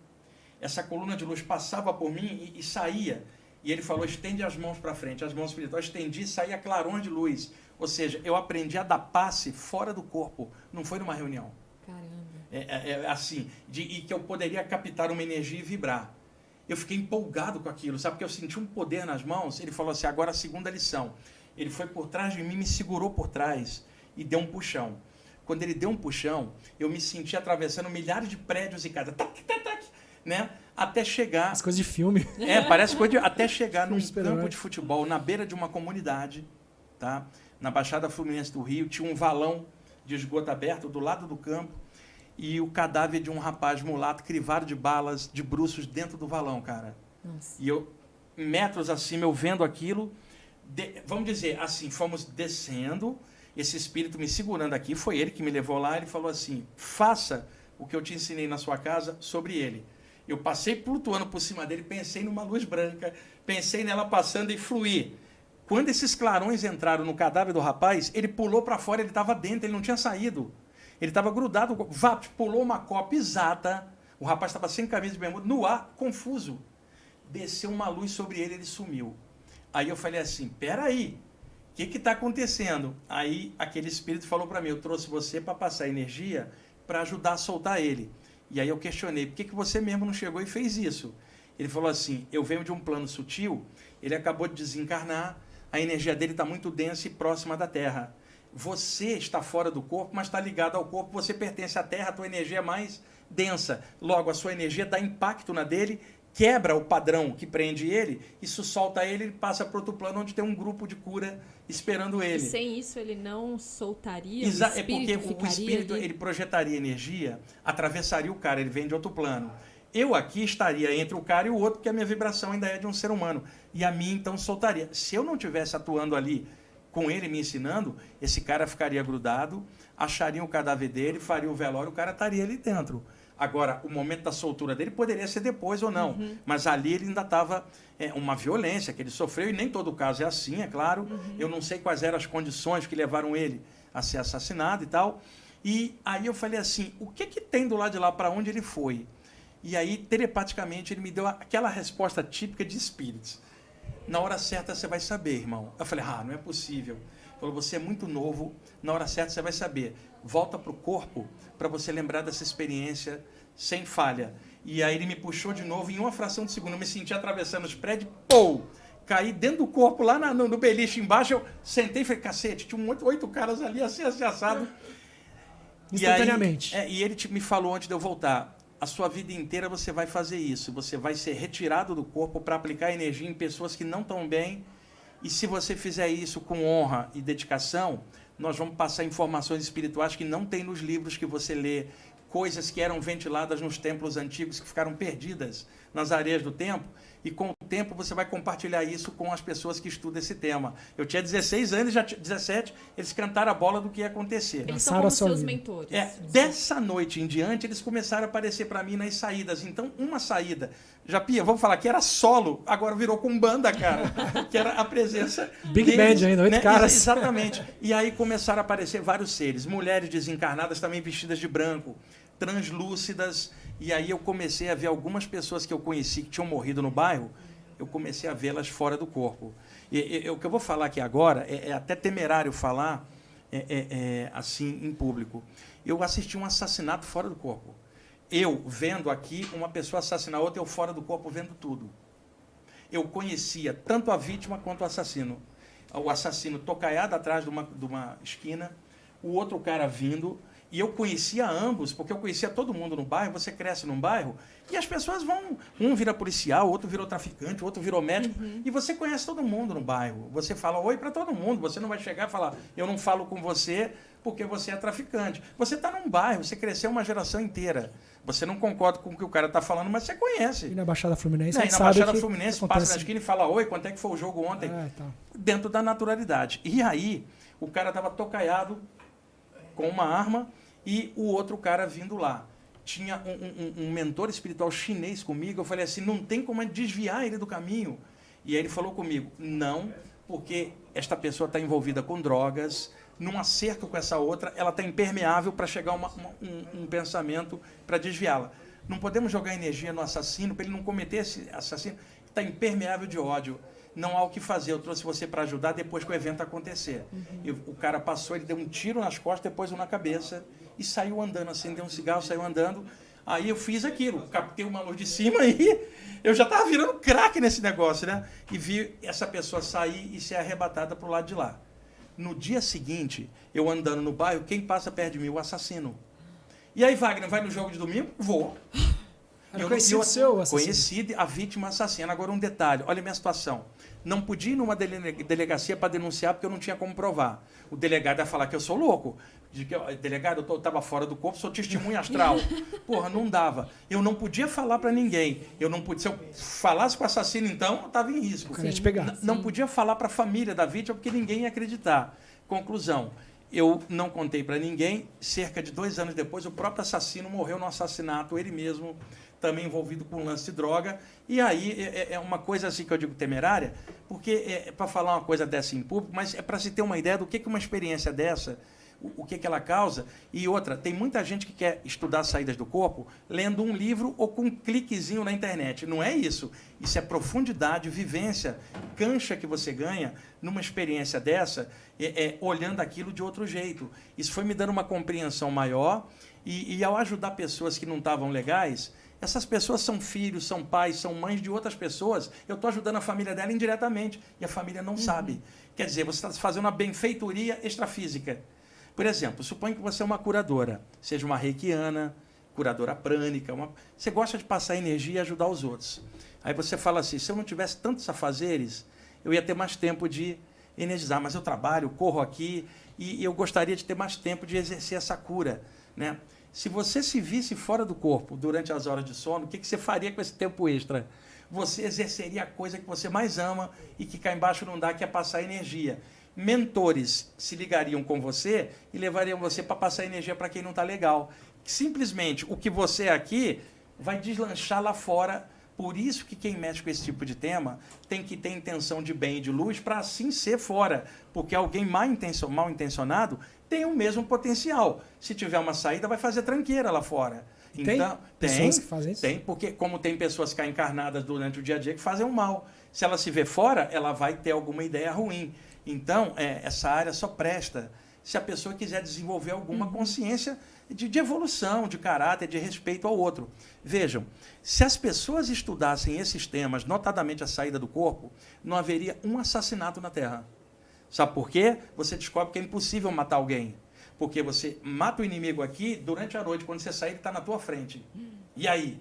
Essa coluna de luz passava por mim e saía. E ele falou, estende as mãos para frente. As mãos espirituais, estendi e saía clarões de luz. Ou seja, eu aprendi a dar passe fora do corpo. Não foi numa reunião. Caramba. Assim, e que eu poderia captar uma energia e vibrar. Eu fiquei empolgado com aquilo, sabe? Porque eu senti um poder nas mãos. Ele falou assim, agora a segunda lição. Ele foi por trás de mim, me segurou por trás e deu um puxão. Quando ele deu um puxão, eu me senti atravessando milhares de prédios e casas, né? Até chegar... As coisas de filme. Parece coisa de... Até chegar num campo de futebol, na beira de uma comunidade, tá? Na Baixada Fluminense do Rio, tinha um valão de esgoto aberto do lado do campo e o cadáver de um rapaz mulato crivado de balas, de bruços dentro do valão, cara. Nossa. E eu, metros acima, eu vendo aquilo... vamos dizer assim, fomos descendo, esse espírito me segurando aqui, foi ele que me levou lá, ele falou assim, faça o que eu te ensinei na sua casa sobre ele. Eu passei flutuando por cima dele, pensei numa luz branca, pensei nela passando e fluí. Quando esses clarões entraram no cadáver do rapaz, ele pulou para fora, ele estava dentro, ele não tinha saído. Ele estava grudado, pulou uma copa exata, o rapaz estava sem camisa de bermuda, no ar, confuso. Desceu uma luz sobre ele, ele sumiu. Aí eu falei assim, peraí, que está acontecendo? Aí aquele espírito falou para mim, eu trouxe você para passar energia para ajudar a soltar ele. E aí eu questionei, por que você mesmo não chegou e fez isso? Ele falou assim, eu venho de um plano sutil, ele acabou de desencarnar, a energia dele está muito densa e próxima da Terra. Você está fora do corpo, mas está ligado ao corpo, você pertence à Terra, a tua energia é mais densa. Logo, a sua energia dá impacto na dele, quebra o padrão que prende ele, isso solta ele, ele passa para outro plano onde tem um grupo de cura esperando ele. E sem isso ele não soltaria, É porque o espírito ele projetaria energia, atravessaria o cara, ele vem de outro plano. Eu aqui estaria entre o cara e o outro, porque a minha vibração ainda é de um ser humano. E a minha então soltaria. Se eu não estivesse atuando ali com ele me ensinando, esse cara ficaria grudado, achariam o cadáver dele, faria o velório, o cara estaria ali dentro. Agora, o momento da soltura dele poderia ser depois ou não, mas ali ele ainda estava uma violência que ele sofreu, e nem todo caso é assim, é claro. Eu não sei quais eram as condições que levaram ele a ser assassinado e tal. E aí eu falei assim, o que tem do lado de lá para onde ele foi? E aí, telepaticamente, ele me deu aquela resposta típica de espíritos. Na hora certa você vai saber, irmão. Eu falei, não é possível. Ele falou, você é muito novo, na hora certa você vai saber. Volta para o corpo para você lembrar dessa experiência sem falha. E aí ele me puxou de novo, em uma fração de segundo, eu me senti atravessando os prédios, caí dentro do corpo, lá no beliche embaixo, eu sentei e falei, cacete, tinha 8 caras ali, assim assado. Instantaneamente. E ele me falou antes de eu voltar, a sua vida inteira você vai fazer isso, você vai ser retirado do corpo para aplicar energia em pessoas que não estão bem, e se você fizer isso com honra e dedicação, nós vamos passar informações espirituais que não tem nos livros que você lê, coisas que eram ventiladas nos templos antigos, que ficaram perdidas nas areias do tempo, e com o tempo você vai compartilhar isso com as pessoas que estudam esse tema. Eu tinha 16 anos, já 17, eles cantaram a bola do que ia acontecer. Eles são como seus mentores. Dessa noite em diante, eles começaram a aparecer para mim nas saídas. Então, uma saída, Japinha, vamos falar que era solo, agora virou com banda, cara, que era a presença Big deles, Band ainda, 8 caras. Exatamente. E aí começaram a aparecer vários seres, mulheres desencarnadas também vestidas de branco, translúcidas, e aí eu comecei a ver algumas pessoas que eu conheci que tinham morrido no bairro, eu comecei a vê-las fora do corpo. O que eu vou falar aqui agora é até temerário falar assim em público. Eu assisti um assassinato fora do corpo. Eu vendo aqui uma pessoa assassinar outra, eu fora do corpo vendo tudo. Eu conhecia tanto a vítima quanto o assassino. O assassino tocaiado atrás de uma esquina, o outro cara vindo. E eu conhecia ambos, porque eu conhecia todo mundo no bairro. Você cresce num bairro e as pessoas vão... Um vira policial, outro virou traficante, outro virou médico. E você conhece todo mundo no bairro. Você fala oi para todo mundo. Você não vai chegar e falar, eu não falo com você porque você é traficante. Você está num bairro, você cresceu uma geração inteira. Você não concorda com o que o cara está falando, mas você conhece. E na Baixada Fluminense, na Baixada Fluminense, passa na esquina e fala, oi, quanto é que foi o jogo ontem? Tá. Dentro da naturalidade. E aí, o cara estava tocaiado com uma arma e o outro cara vindo lá. Tinha um mentor espiritual chinês comigo, eu falei assim, não tem como desviar ele do caminho. E aí ele falou comigo, não, porque esta pessoa está envolvida com drogas, num acerto com essa outra, ela está impermeável para chegar um pensamento para desviá-la. Não podemos jogar energia no assassino para ele não cometer esse assassino, está impermeável de ódio. Não há o que fazer, eu trouxe você para ajudar depois que o evento acontecer. E o cara passou, ele deu um tiro nas costas, depois um na cabeça, e saiu andando, acendeu um cigarro, saiu andando. Aí eu fiz aquilo, captei uma luz de cima e eu já estava virando craque nesse negócio, né? E vi essa pessoa sair e ser arrebatada para o lado de lá. No dia seguinte, eu andando no bairro, quem passa perto de mim? O assassino. E aí, Wagner, vai no jogo de domingo? Vou. Eu conheci a vítima assassina. Agora um detalhe, olha a minha situação. Não podia ir numa delegacia para denunciar porque eu não tinha como provar. O delegado ia falar que eu sou louco. Delegado, eu estava fora do corpo, sou testemunha astral. Porra, não dava. Eu não podia falar para ninguém. Eu não podia, se eu falasse com o assassino, então, eu estava em risco. Não podia falar para a família da vítima porque ninguém ia acreditar. Conclusão. Eu não contei para ninguém. Cerca de 2 anos depois, o próprio assassino morreu no assassinato, ele mesmo, também envolvido com lance de droga. E aí é uma coisa assim que eu digo temerária, porque para falar uma coisa dessa em público, mas é para se ter uma ideia do que uma experiência dessa o que ela causa. E outra, tem muita gente que quer estudar saídas do corpo lendo um livro ou com um cliquezinho na internet. Não é isso. Isso é profundidade, vivência, cancha que você ganha numa experiência dessa, olhando aquilo de outro jeito. Isso foi me dando uma compreensão maior e ao ajudar pessoas que não estavam legais, essas pessoas são filhos, são pais, são mães de outras pessoas. Eu estou ajudando a família dela indiretamente e a família não sabe. Quer dizer, você está fazendo uma benfeitoria extrafísica. Por exemplo, suponha que você é uma curadora, seja uma reikiana, curadora prânica, você gosta de passar energia e ajudar os outros. Aí você fala assim, se eu não tivesse tantos afazeres, eu ia ter mais tempo de energizar, mas eu trabalho, corro aqui e eu gostaria de ter mais tempo de exercer essa cura, né? Se você se visse fora do corpo durante as horas de sono, o que você faria com esse tempo extra? Você exerceria a coisa que você mais ama e que cá embaixo não dá, que é passar energia. Mentores se ligariam com você e levariam você para passar energia para quem não está legal. Simplesmente o que você é aqui vai deslanchar lá fora. Por isso que quem mexe com esse tipo de tema tem que ter intenção de bem e de luz para assim ser fora. Porque alguém mal intencionado tem o mesmo potencial. Se tiver uma saída, vai fazer tranqueira lá fora. Então, pessoas que fazem isso? Tem, porque como tem pessoas cá encarnadas durante o dia a dia que fazem o mal. Se ela se vê fora, ela vai ter alguma ideia ruim. Então, essa área só presta se a pessoa quiser desenvolver alguma consciência de evolução, de caráter, de respeito ao outro. Vejam, se as pessoas estudassem esses temas, notadamente a saída do corpo, não haveria um assassinato na Terra. Sabe por quê? Você descobre que é impossível matar alguém. Porque você mata o inimigo aqui, durante a noite, quando você sair, ele está na tua frente. E aí?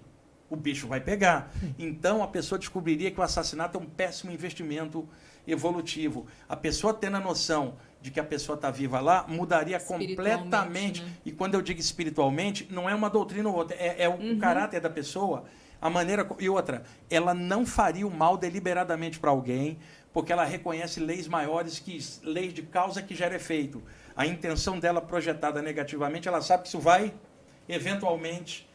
O bicho vai pegar. Então, a pessoa descobriria que o assassinato é um péssimo investimento evolutivo. A pessoa tendo a noção de que a pessoa está viva lá, mudaria completamente. Né? E quando eu digo espiritualmente, não é uma doutrina ou outra, é o caráter da pessoa, a maneira... E outra, ela não faria o mal deliberadamente para alguém, porque ela reconhece leis maiores, leis de causa que gera efeito. A intenção dela projetada negativamente, ela sabe que isso vai, eventualmente,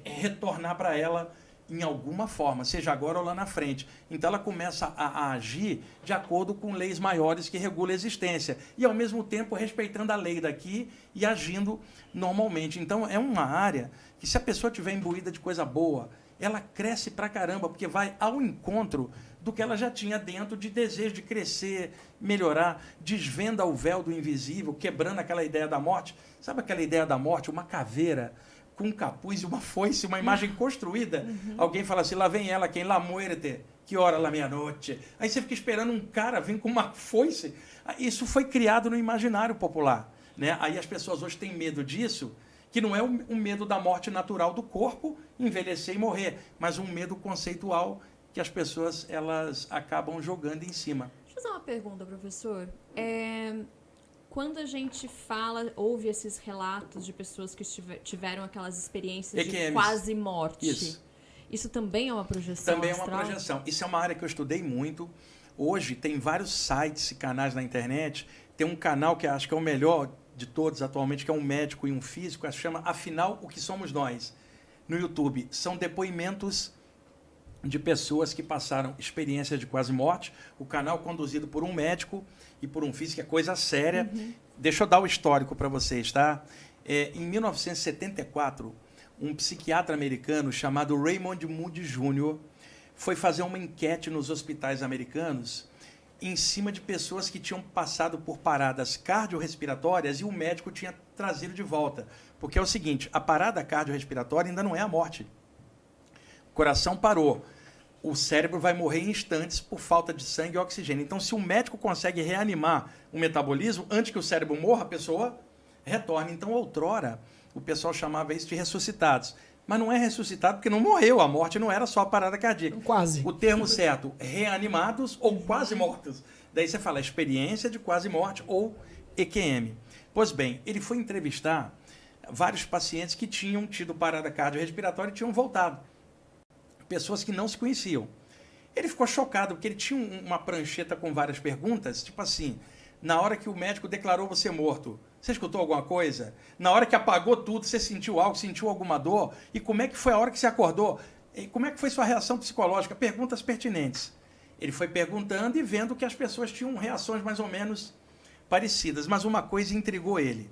retornar para ela em alguma forma, seja agora ou lá na frente. Então ela começa a agir de acordo com leis maiores que regulam a existência e, ao mesmo tempo, respeitando a lei daqui e agindo normalmente. Então é uma área que, se a pessoa tiver imbuída de coisa boa, ela cresce pra caramba, porque vai ao encontro do que ela já tinha dentro de desejo de crescer, melhorar, desvenda o véu do invisível, quebrando aquela ideia da morte. Sabe aquela ideia da morte? Uma caveira com um capuz e uma foice, uma imagem construída. Alguém fala assim, lá vem ela, quem? La muerte, que hora la meia-noite. Aí você fica esperando um cara vir com uma foice. Isso foi criado no imaginário popular, né? Aí as pessoas hoje têm medo disso, que não é um medo da morte natural do corpo, envelhecer e morrer, mas um medo conceitual que as pessoas elas acabam jogando em cima. Deixa eu fazer uma pergunta, professor. Quando a gente ouve esses relatos de pessoas que tiveram aquelas experiências de quase morte, isso também é uma projeção Também astral? É uma projeção. Isso é uma área que eu estudei muito. Hoje tem vários sites e canais na internet. Tem um canal que acho que é o melhor de todos atualmente, que é um médico e um físico, que se chama Afinal, o que somos nós? No YouTube. São depoimentos de pessoas que passaram experiências de quase morte. O canal conduzido por um médico e por um físico, é coisa séria. Deixa eu dar o histórico para vocês, tá? Em 1974, um psiquiatra americano chamado Raymond Moody Jr. foi fazer uma enquete nos hospitais americanos em cima de pessoas que tinham passado por paradas cardiorrespiratórias e o médico tinha trazido de volta. Porque é o seguinte, a parada cardiorrespiratória ainda não é a morte. O coração parou. O cérebro vai morrer em instantes por falta de sangue e oxigênio. Então, se o médico consegue reanimar o metabolismo, antes que o cérebro morra, a pessoa retorna. Então, outrora, o pessoal chamava isso de ressuscitados. Mas não é ressuscitado porque não morreu. A morte não era só a parada cardíaca. Quase. O termo certo, reanimados ou quase mortos. Daí você fala experiência de quase morte ou EQM. Pois bem, ele foi entrevistar vários pacientes que tinham tido parada cardiorrespiratória e tinham voltado. Pessoas que não se conheciam. Ele ficou chocado, porque ele tinha uma prancheta com várias perguntas, tipo assim, na hora que o médico declarou você morto, você escutou alguma coisa? Na hora que apagou tudo, você sentiu algo, sentiu alguma dor? E como é que foi a hora que você acordou? E como é que foi sua reação psicológica? Perguntas pertinentes. Ele foi perguntando e vendo que as pessoas tinham reações mais ou menos parecidas, mas uma coisa intrigou ele.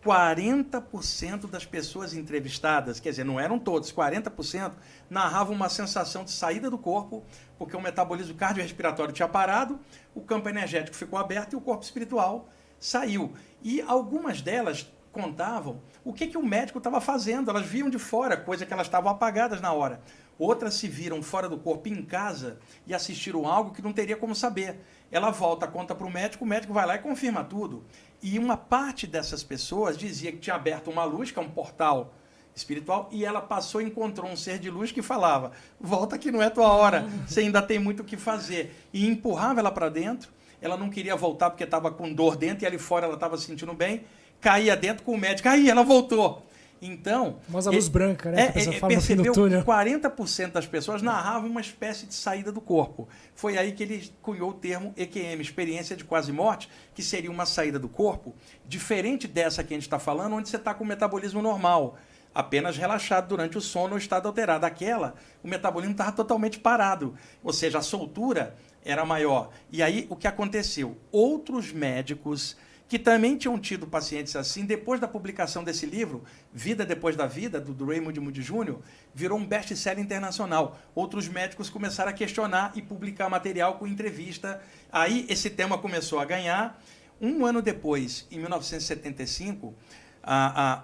40% das pessoas entrevistadas, quer dizer, não eram todos, 40%, narravam uma sensação de saída do corpo, porque o metabolismo cardiorrespiratório tinha parado, o campo energético ficou aberto e o corpo espiritual saiu. E algumas delas contavam o que o médico estava fazendo, elas viam de fora, coisa que elas estavam apagadas na hora. Outras se viram fora do corpo em casa e assistiram algo que não teria como saber. Ela volta, conta para o médico vai lá e confirma tudo. E uma parte dessas pessoas dizia que tinha aberto uma luz, que é um portal espiritual, e ela passou e encontrou um ser de luz que falava: volta que não é tua hora, você ainda tem muito o que fazer. E empurrava ela para dentro, ela não queria voltar porque estava com dor dentro, e ali fora ela estava se sentindo bem, caía dentro com o médico, aí ela voltou. Então, mas a luz branca, né? Percebeu que 40% das pessoas narravam uma espécie de saída do corpo. Foi aí que ele cunhou o termo EQM, experiência de quase morte, que seria uma saída do corpo, diferente dessa que a gente está falando, onde você está com o metabolismo normal, apenas relaxado durante o sono ou estado alterado. Aquela, o metabolismo estava totalmente parado, ou seja, a soltura era maior. E aí, o que aconteceu? Outros médicos que também tinham tido pacientes assim, depois da publicação desse livro, Vida Depois da Vida, do Raymond Moody Jr., virou um best-seller internacional. Outros médicos começaram a questionar e publicar material com entrevista. Aí esse tema começou a ganhar. Um ano depois, em 1975,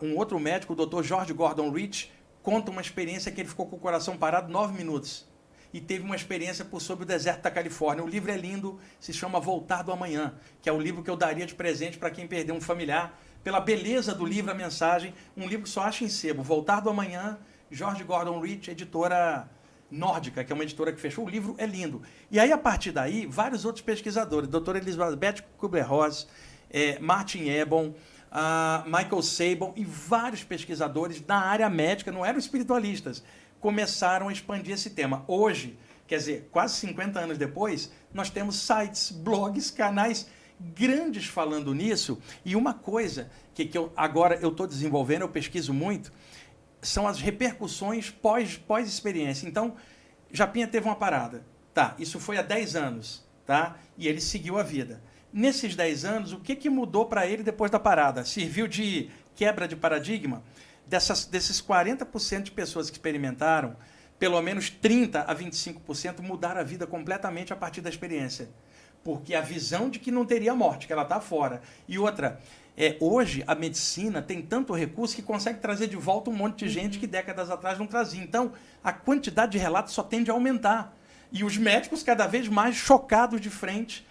um outro médico, o Dr. George Gordon Rich, conta uma experiência que ele ficou com o coração parado 9 minutos. E teve uma experiência por sobre o deserto da Califórnia. O livro é lindo, se chama Voltar do Amanhã, que é o livro que eu daria de presente para quem perdeu um familiar, pela beleza do livro, a mensagem, um livro que só acha em sebo. Voltar do Amanhã, George Gordon Rich, editora nórdica, que é uma editora que fechou. O livro é lindo. E aí, a partir daí, vários outros pesquisadores, doutora Elizabeth Kubler-Ross, Martin Ebon, Michael Sabon e vários pesquisadores da área médica, não eram espiritualistas, começaram a expandir esse tema. Hoje, quer dizer, quase 50 anos depois, nós temos sites, blogs, canais grandes falando nisso. E uma coisa que agora eu estou desenvolvendo, eu pesquiso muito, são as repercussões pós-experiência. Então, Japinha teve uma parada. Tá, isso foi há 10 anos, tá? E ele seguiu a vida. Nesses 10 anos, o que mudou para ele depois da parada? Serviu de quebra de paradigma? Desses 40% de pessoas que experimentaram, pelo menos 30% a 25% mudaram a vida completamente a partir da experiência. Porque a visão de que não teria morte, que ela está fora. E outra, hoje a medicina tem tanto recurso que consegue trazer de volta um monte de gente que décadas atrás não trazia. Então, a quantidade de relatos só tende a aumentar. E os médicos cada vez mais chocados de frente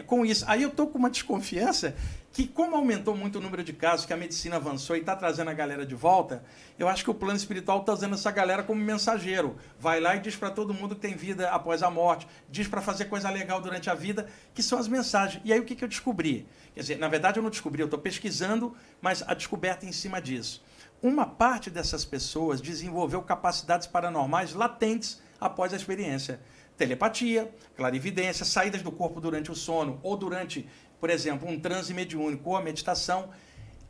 com isso. Aí eu estou com uma desconfiança que, como aumentou muito o número de casos, que a medicina avançou e está trazendo a galera de volta, eu acho que o plano espiritual está usando essa galera como mensageiro. Vai lá e diz para todo mundo que tem vida após a morte, diz para fazer coisa legal durante a vida, que são as mensagens. E aí o que eu descobri? Quer dizer, na verdade eu não descobri, eu estou pesquisando, mas a descoberta em cima disso. Uma parte dessas pessoas desenvolveu capacidades paranormais latentes após a experiência. Telepatia, clarividência, saídas do corpo durante o sono ou durante, por exemplo, um transe mediúnico ou a meditação.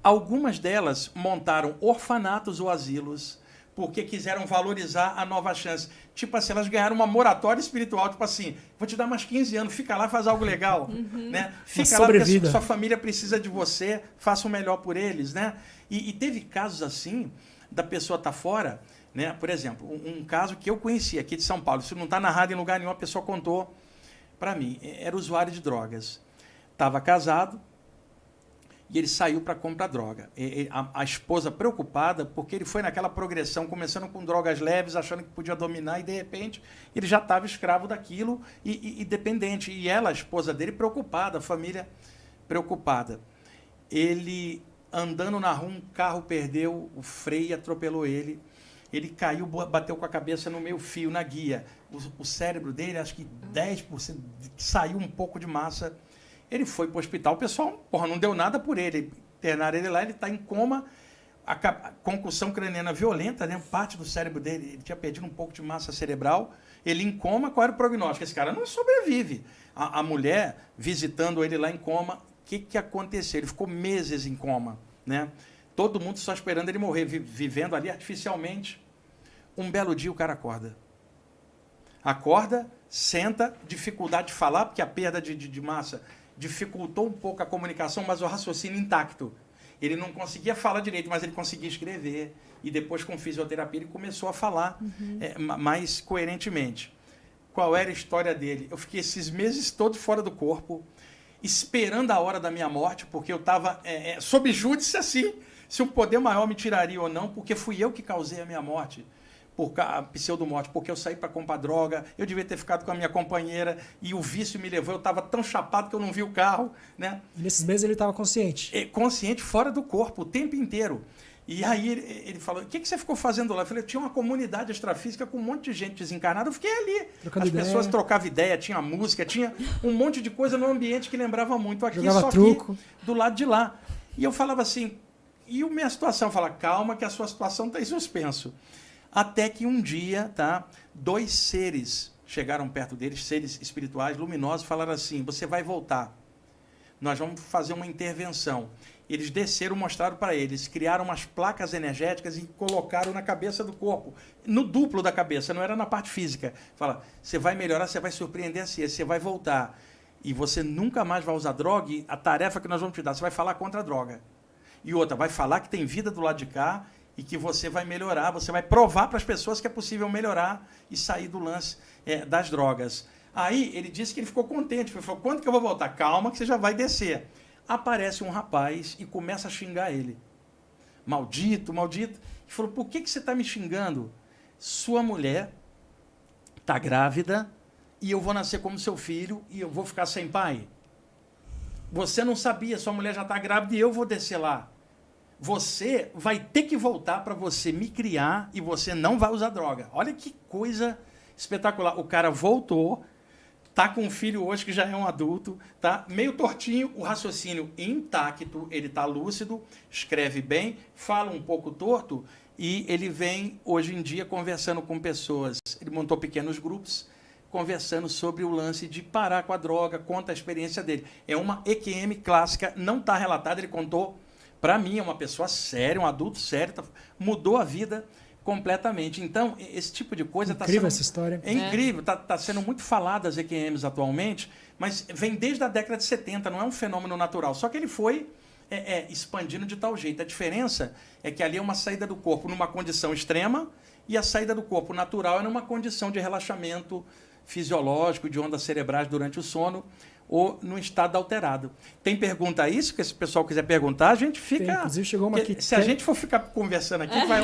Algumas delas montaram orfanatos ou asilos porque quiseram valorizar a nova chance. Tipo assim, elas ganharam uma moratória espiritual, tipo assim, vou te dar mais 15 anos, fica lá, faz algo legal. Né? Fica lá porque sua família precisa de você, faça o melhor por eles. Né? E teve casos assim, da pessoa estar fora. Né? Por exemplo, um caso que eu conheci aqui de São Paulo, isso não está narrado em lugar nenhum, a pessoa contou para mim, era usuário de drogas. Estava casado e ele saiu para comprar droga. A esposa preocupada, porque ele foi naquela progressão, começando com drogas leves, achando que podia dominar, e de repente ele já estava escravo daquilo e dependente. E ela, a esposa dele, preocupada, a família preocupada. Ele, andando na rua, um carro perdeu o freio e atropelou ele. Ele caiu, bateu com a cabeça no meio fio, na guia. O cérebro dele, acho que 10%, saiu um pouco de massa. Ele foi para o hospital. O pessoal, não deu nada por ele. Internaram ele lá, ele está em coma. A concussão craniana violenta, né? Parte do cérebro dele, ele tinha perdido um pouco de massa cerebral. Ele em coma, qual era o prognóstico? Esse cara não sobrevive. A mulher, visitando ele lá em coma, o que aconteceu? Ele ficou meses em coma, né? Todo mundo só esperando ele morrer, vivendo ali artificialmente. Um belo dia o cara acorda. Acorda, senta, dificuldade de falar, porque a perda de massa dificultou um pouco a comunicação, mas o raciocínio intacto. Ele não conseguia falar direito, mas ele conseguia escrever. E depois, com fisioterapia, ele começou a falar mais coerentemente. Qual era a história dele? Eu fiquei esses meses todos fora do corpo, esperando a hora da minha morte, porque eu estava sob júdice assim, se um poder maior me tiraria ou não, porque fui eu que causei a minha morte, a pseudo-morte, porque eu saí para comprar droga, eu devia ter ficado com a minha companheira e o vício me levou, eu estava tão chapado que eu não vi o carro. Né? E nesses meses ele estava consciente? Consciente, fora do corpo, o tempo inteiro. E aí ele falou, o que você ficou fazendo lá? Eu falei, tinha uma comunidade extrafísica com um monte de gente desencarnada, eu fiquei ali. Trocando ideia. Pessoas trocavam ideia, tinha música, tinha um monte de coisa no ambiente que lembrava muito aqui, jogava só truco. Aqui, do lado de lá. E eu falava assim, e a minha situação? Eu falava, calma que a sua situação está em suspenso. Até que um dia, 2 seres chegaram perto deles, seres espirituais, luminosos, falaram assim, você vai voltar. Nós vamos fazer uma intervenção. Eles desceram, mostraram para eles, criaram umas placas energéticas e colocaram na cabeça do corpo, no duplo da cabeça, não era na parte física. Fala, você vai melhorar, você vai surpreender a si, você vai voltar. E você nunca mais vai usar droga, e a tarefa que nós vamos te dar, você vai falar contra a droga. E outra, vai falar que tem vida do lado de cá e que você vai melhorar, você vai provar para as pessoas que é possível melhorar e sair do lance das drogas. Aí ele disse que ele ficou contente, ele falou, quando que eu vou voltar? Calma que você já vai descer. Aparece um rapaz e começa a xingar ele. Maldito, maldito. Ele falou, por que você está me xingando? Sua mulher está grávida e eu vou nascer como seu filho e eu vou ficar sem pai. Você não sabia, sua mulher já está grávida e eu vou descer lá. Você vai ter que voltar para você me criar e você não vai usar droga. Olha que coisa espetacular. O cara voltou, tá com um filho hoje que já é um adulto, tá meio tortinho, o raciocínio intacto, ele tá lúcido, escreve bem, fala um pouco torto e ele vem hoje em dia conversando com pessoas. Ele montou pequenos grupos conversando sobre o lance de parar com a droga, conta a experiência dele. É uma EQM clássica, não está relatada, ele contou para mim, é uma pessoa séria, um adulto sério, mudou a vida completamente. Então, esse tipo de coisa está sendo... Incrível essa história. É incrível, está sendo muito falado as EQMs atualmente, mas vem desde a década de 70, não é um fenômeno natural. Só que ele foi expandindo de tal jeito. A diferença é que ali é uma saída do corpo numa condição extrema e a saída do corpo natural é numa condição de relaxamento fisiológico, de ondas cerebrais durante o sono, ou num estado alterado. Tem pergunta a isso? Que se o pessoal quiser perguntar, a gente fica... Tem, inclusive chegou uma aqui. Se a gente for ficar conversando aqui, vai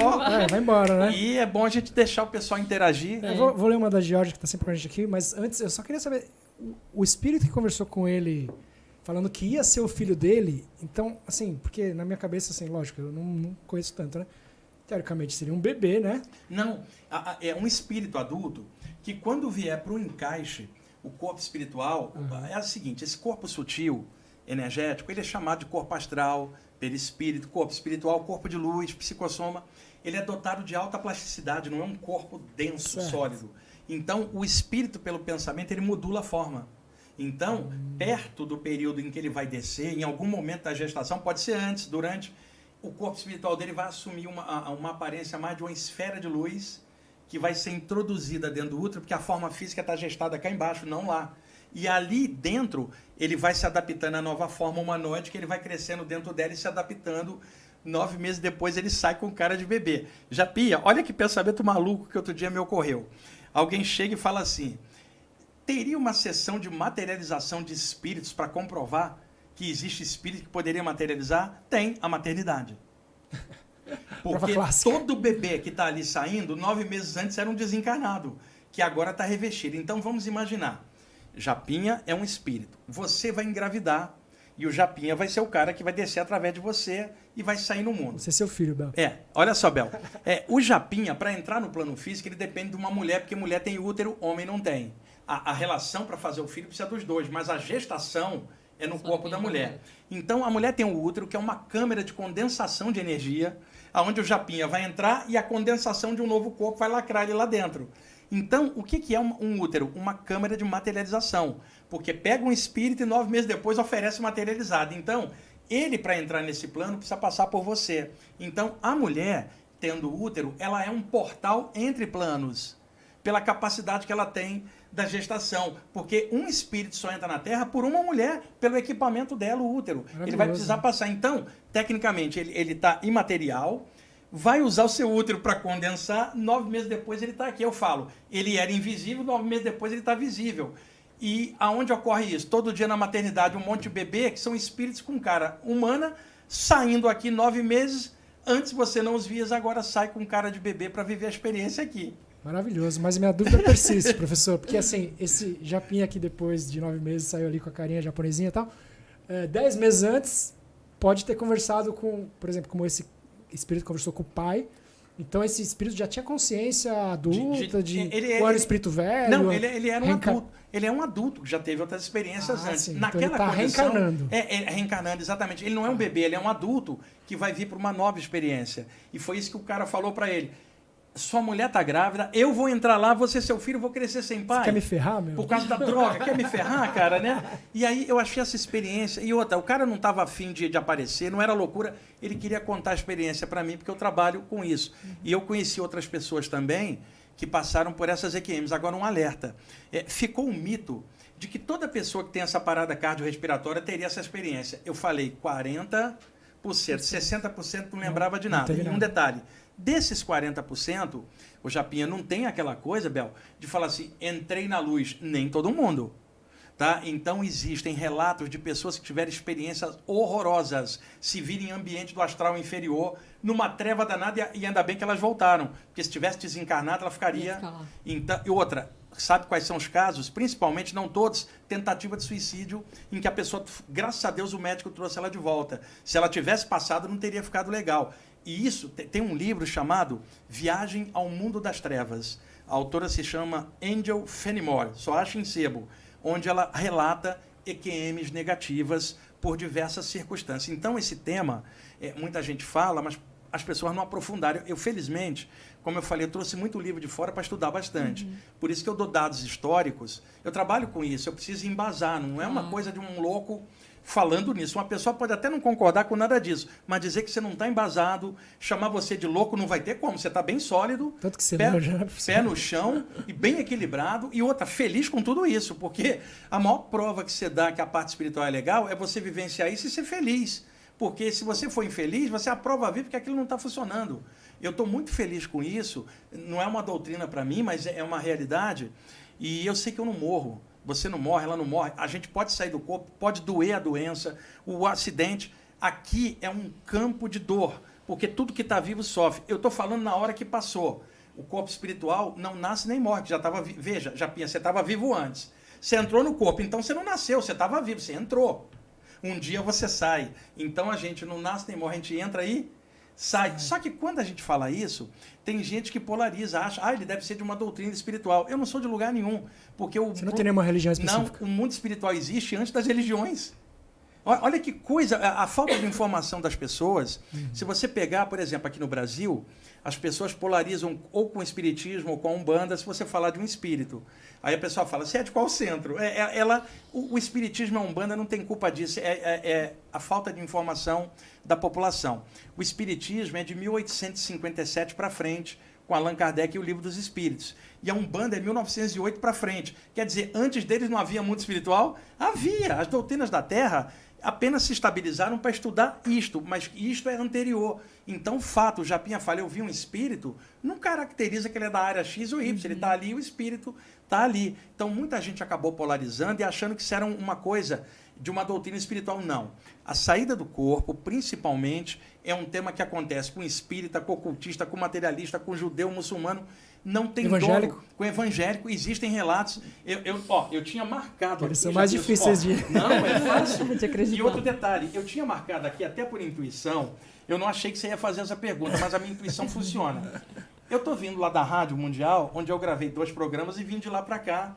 embora, né? E é bom a gente deixar o pessoal interagir. Eu vou ler uma da Georgia, que está sempre com a gente aqui, mas antes eu só queria saber, o espírito que conversou com ele, falando que ia ser o filho dele, então, assim, porque na minha cabeça, assim, lógico, eu não conheço tanto, né? Teoricamente seria um bebê, né? Não, é um espírito adulto que quando vier para o encaixe, o corpo espiritual, é o seguinte, esse corpo sutil, energético, ele é chamado de corpo astral, perispírito, corpo espiritual, corpo de luz, psicossoma. Ele é dotado de alta plasticidade, não é um corpo denso, sólido. Então, o espírito, pelo pensamento, ele modula a forma. Então, perto do período em que ele vai descer, em algum momento da gestação, pode ser antes, durante, o corpo espiritual dele vai assumir uma aparência mais de uma esfera de luz, que vai ser introduzida dentro do útero, porque a forma física está gestada cá embaixo, não lá. E ali dentro, ele vai se adaptando à nova forma humanoide, que ele vai crescendo dentro dela e se adaptando. 9 meses depois, ele sai com cara de bebê. Japinha, olha que pensamento maluco que outro dia me ocorreu. Alguém chega e fala assim, teria uma sessão de materialização de espíritos para comprovar que existe espírito que poderia materializar? Tem, a maternidade. Porque todo bebê que está ali saindo, 9 meses antes era um desencarnado, que agora está revestido. Então vamos imaginar, Japinha é um espírito, você vai engravidar e o Japinha vai ser o cara que vai descer através de você e vai sair no mundo. Você é seu filho, Bel. Olha só, Bel, o Japinha, para entrar no plano físico, ele depende de uma mulher, porque mulher tem útero, homem não tem. A relação para fazer o filho precisa dos dois, mas a gestação é no corpo da mulher. Então a mulher tem um útero, que é uma câmara de condensação de energia, onde o Japinha vai entrar e a condensação de um novo corpo vai lacrar ele lá dentro. Então, o que é um útero? Uma câmara de materialização. Porque pega um espírito e 9 meses depois oferece materializado. Então, ele, para entrar nesse plano, precisa passar por você. Então, a mulher, tendo útero, ela é um portal entre planos, pela capacidade que ela tem da gestação, porque um espírito só entra na Terra por uma mulher, pelo equipamento dela, o útero. Ele vai precisar passar. Então, tecnicamente, ele está imaterial, vai usar o seu útero para condensar, 9 meses depois ele está aqui. Eu falo, ele era invisível, 9 meses depois ele está visível. E aonde ocorre isso? Todo dia na maternidade, um monte de bebê que são espíritos com cara humana, saindo aqui 9 meses, antes você não os via, agora sai com cara de bebê para viver a experiência aqui. Maravilhoso, mas minha dúvida persiste, professor, porque assim, esse japinha aqui depois de 9 meses saiu ali com a carinha japonesinha e tal, 10 meses antes pode ter conversado com, por exemplo, como esse espírito conversou com o pai, então esse espírito já tinha consciência adulta, ele era um espírito velho? Não, ele era um adulto. Ele é um adulto que já teve outras experiências antes. Sim, naquela então ele tá condição, reencarnando. Reencarnando, exatamente. Ele não é um bebê, ele é um adulto que vai vir para uma nova experiência. E foi isso que o cara falou para ele. Sua mulher tá grávida, eu vou entrar lá, você seu filho, vou crescer sem pai. Você quer me ferrar, meu? Por causa da droga, quer me ferrar, cara, né? E aí eu achei essa experiência. E outra, o cara não estava afim de aparecer, não era loucura, ele queria contar a experiência para mim, porque eu trabalho com isso. E eu conheci outras pessoas também que passaram por essas EQMs. Agora, um alerta. Ficou um mito de que toda pessoa que tem essa parada cardiorrespiratória teria essa experiência. Eu falei 40%, 60% não lembrava de nada. E um detalhe. Desses 40%, o Japinha não tem aquela coisa, Bel, de falar assim, entrei na luz. Nem todo mundo. Tá? Então, existem relatos de pessoas que tiveram experiências horrorosas, se virem em ambiente do astral inferior, numa treva danada, e ainda bem que elas voltaram. Porque se tivesse desencarnado, ela ficaria... Então, e outra, sabe quais são os casos? Principalmente, não todos, tentativa de suicídio, em que a pessoa, graças a Deus, o médico trouxe ela de volta. Se ela tivesse passado, não teria ficado legal. E isso, tem um livro chamado Viagem ao Mundo das Trevas. A autora se chama Angel Fenimore, só acha em sebo, onde ela relata EQMs negativas por diversas circunstâncias. Então, esse tema, muita gente fala, mas as pessoas não aprofundaram. Eu, felizmente, como eu falei, eu trouxe muito livro de fora para estudar bastante. Por isso que eu dou dados históricos. Eu trabalho com isso, eu preciso embasar, não é uma coisa de um louco falando nisso. Uma pessoa pode até não concordar com nada disso, mas dizer que você não está embasado, chamar você de louco não vai ter como. Você está bem sólido, tanto que você pé no chão e bem equilibrado. E outra, feliz com tudo isso, porque a maior prova que você dá que a parte espiritual é legal é você vivenciar isso e ser feliz. Porque se você for infeliz, você aprova a vida porque aquilo não está funcionando. Eu estou muito feliz com isso. Não é uma doutrina para mim, mas é uma realidade. E eu sei que eu não morro. Você não morre, ela não morre. A gente pode sair do corpo, pode doer a doença, o acidente. Aqui é um campo de dor, porque tudo que está vivo sofre. Eu estou falando na hora que passou. O corpo espiritual não nasce nem morre. Já estava, veja, Japinha, você estava vivo antes. Você entrou no corpo, então você não nasceu, você estava vivo, você entrou. Um dia você sai. Então a gente não nasce nem morre, a gente entra aí, sai. Só que quando a gente fala isso, tem gente que polariza, acha, ele deve ser de uma doutrina espiritual. Eu não sou de lugar nenhum, porque você não tem nenhuma religião específica. Não, o mundo espiritual existe antes das religiões. Olha que coisa, a falta de informação das pessoas. Se você pegar, por exemplo, aqui no Brasil, as pessoas polarizam ou com o espiritismo ou com a Umbanda se você falar de um espírito. Aí a pessoa fala, você é de qual centro? O espiritismo e a Umbanda não tem culpa disso, é a falta de informação da população. O espiritismo é de 1857 para frente, com Allan Kardec e o Livro dos Espíritos. E a Umbanda é 1908 para frente. Quer dizer, antes deles não havia mundo espiritual? Havia. As doutrinas da Terra apenas se estabilizaram para estudar isto, mas isto é anterior. Então, o fato, o Japinha fala, eu vi um espírito, não caracteriza que ele é da área X ou Y, ele está ali, o espírito está ali. Então, muita gente acabou polarizando e achando que isso era uma coisa de uma doutrina espiritual. Não. A saída do corpo, principalmente, é um tema que acontece com espírita, com ocultista, com materialista, com judeu, muçulmano. Não tem evangélico. Dono. Com evangélico, existem relatos. Eu tinha marcado... Eles são mais difíceis de... Não, é fácil. E outro detalhe, eu tinha marcado aqui, até por intuição, eu não achei que você ia fazer essa pergunta, mas a minha intuição funciona. Eu estou vindo lá da Rádio Mundial, onde eu gravei 2 programas e vim de lá para cá.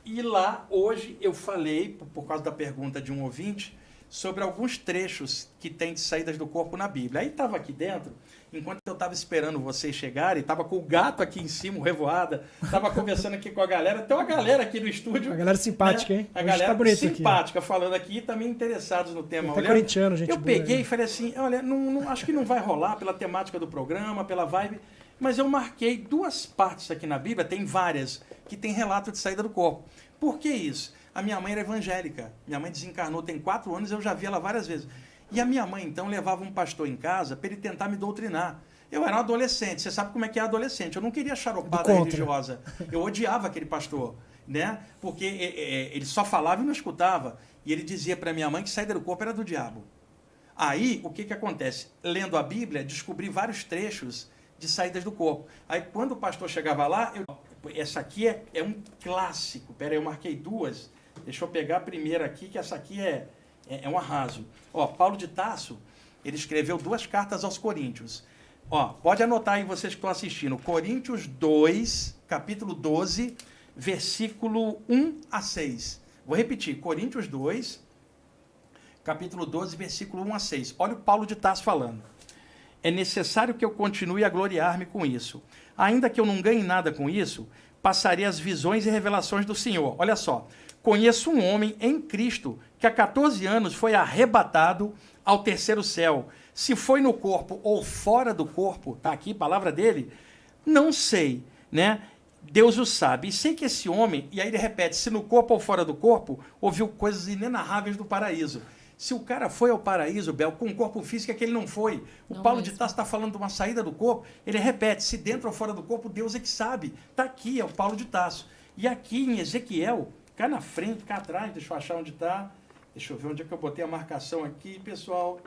E lá, hoje, eu falei, por causa da pergunta de um ouvinte, sobre alguns trechos que tem de saídas do corpo na Bíblia. Aí estava aqui dentro, enquanto eu estava esperando vocês chegarem, estava com o gato aqui em cima, o Revoada, estava conversando aqui com a galera, tem uma galera aqui no estúdio. A galera simpática, né? Hein? A galera tá simpática aqui, falando aqui e também interessados no tema. Até corintiano, gente. Eu peguei e falei assim, olha, acho que não vai rolar pela temática do programa, pela vibe. Mas eu marquei 2 partes aqui na Bíblia, tem várias, que tem relato de saída do corpo. Por que isso? A minha mãe era evangélica. Minha mãe desencarnou tem 4 anos, eu já vi ela várias vezes. E a minha mãe, então, levava um pastor em casa para ele tentar me doutrinar. Eu era um adolescente, você sabe como é que é adolescente. Eu não queria xaropada religiosa. Eu odiava aquele pastor, né? Porque ele só falava e não escutava. E ele dizia para minha mãe que saída do corpo era do diabo. Aí, o que acontece? Lendo a Bíblia, descobri vários trechos de saídas do corpo. Aí, quando o pastor chegava lá, essa aqui é um clássico. Pera aí, eu marquei 2. Deixa eu pegar a primeira aqui, que essa aqui é um arraso. Ó, Paulo de Tarso, ele escreveu 2 cartas aos Coríntios. Ó, pode anotar aí vocês que estão assistindo. Coríntios 2, capítulo 12, versículo 1 a 6. Vou repetir, Coríntios 2, capítulo 12, versículo 1 a 6. Olha o Paulo de Tarso falando. É necessário que eu continue a gloriar-me com isso. Ainda que eu não ganhe nada com isso, passarei as visões e revelações do Senhor. Olha só, conheço um homem em Cristo que há 14 anos foi arrebatado ao 3º céu. Se foi no corpo ou fora do corpo, está aqui a palavra dele, não sei, né? Deus o sabe. E sei que esse homem, e aí ele repete, se no corpo ou fora do corpo, ouviu coisas inenarráveis do paraíso. Se o cara foi ao paraíso, Bel, com um corpo físico é que ele não foi. O não Paulo mesmo. De Tarso está falando de uma saída do corpo, ele repete, se dentro ou fora do corpo, Deus é que sabe. Está aqui, é o Paulo de Tarso. E aqui em Ezequiel, cá na frente, cá atrás, deixa eu achar onde está. Deixa eu ver onde é que eu botei a marcação aqui, pessoal.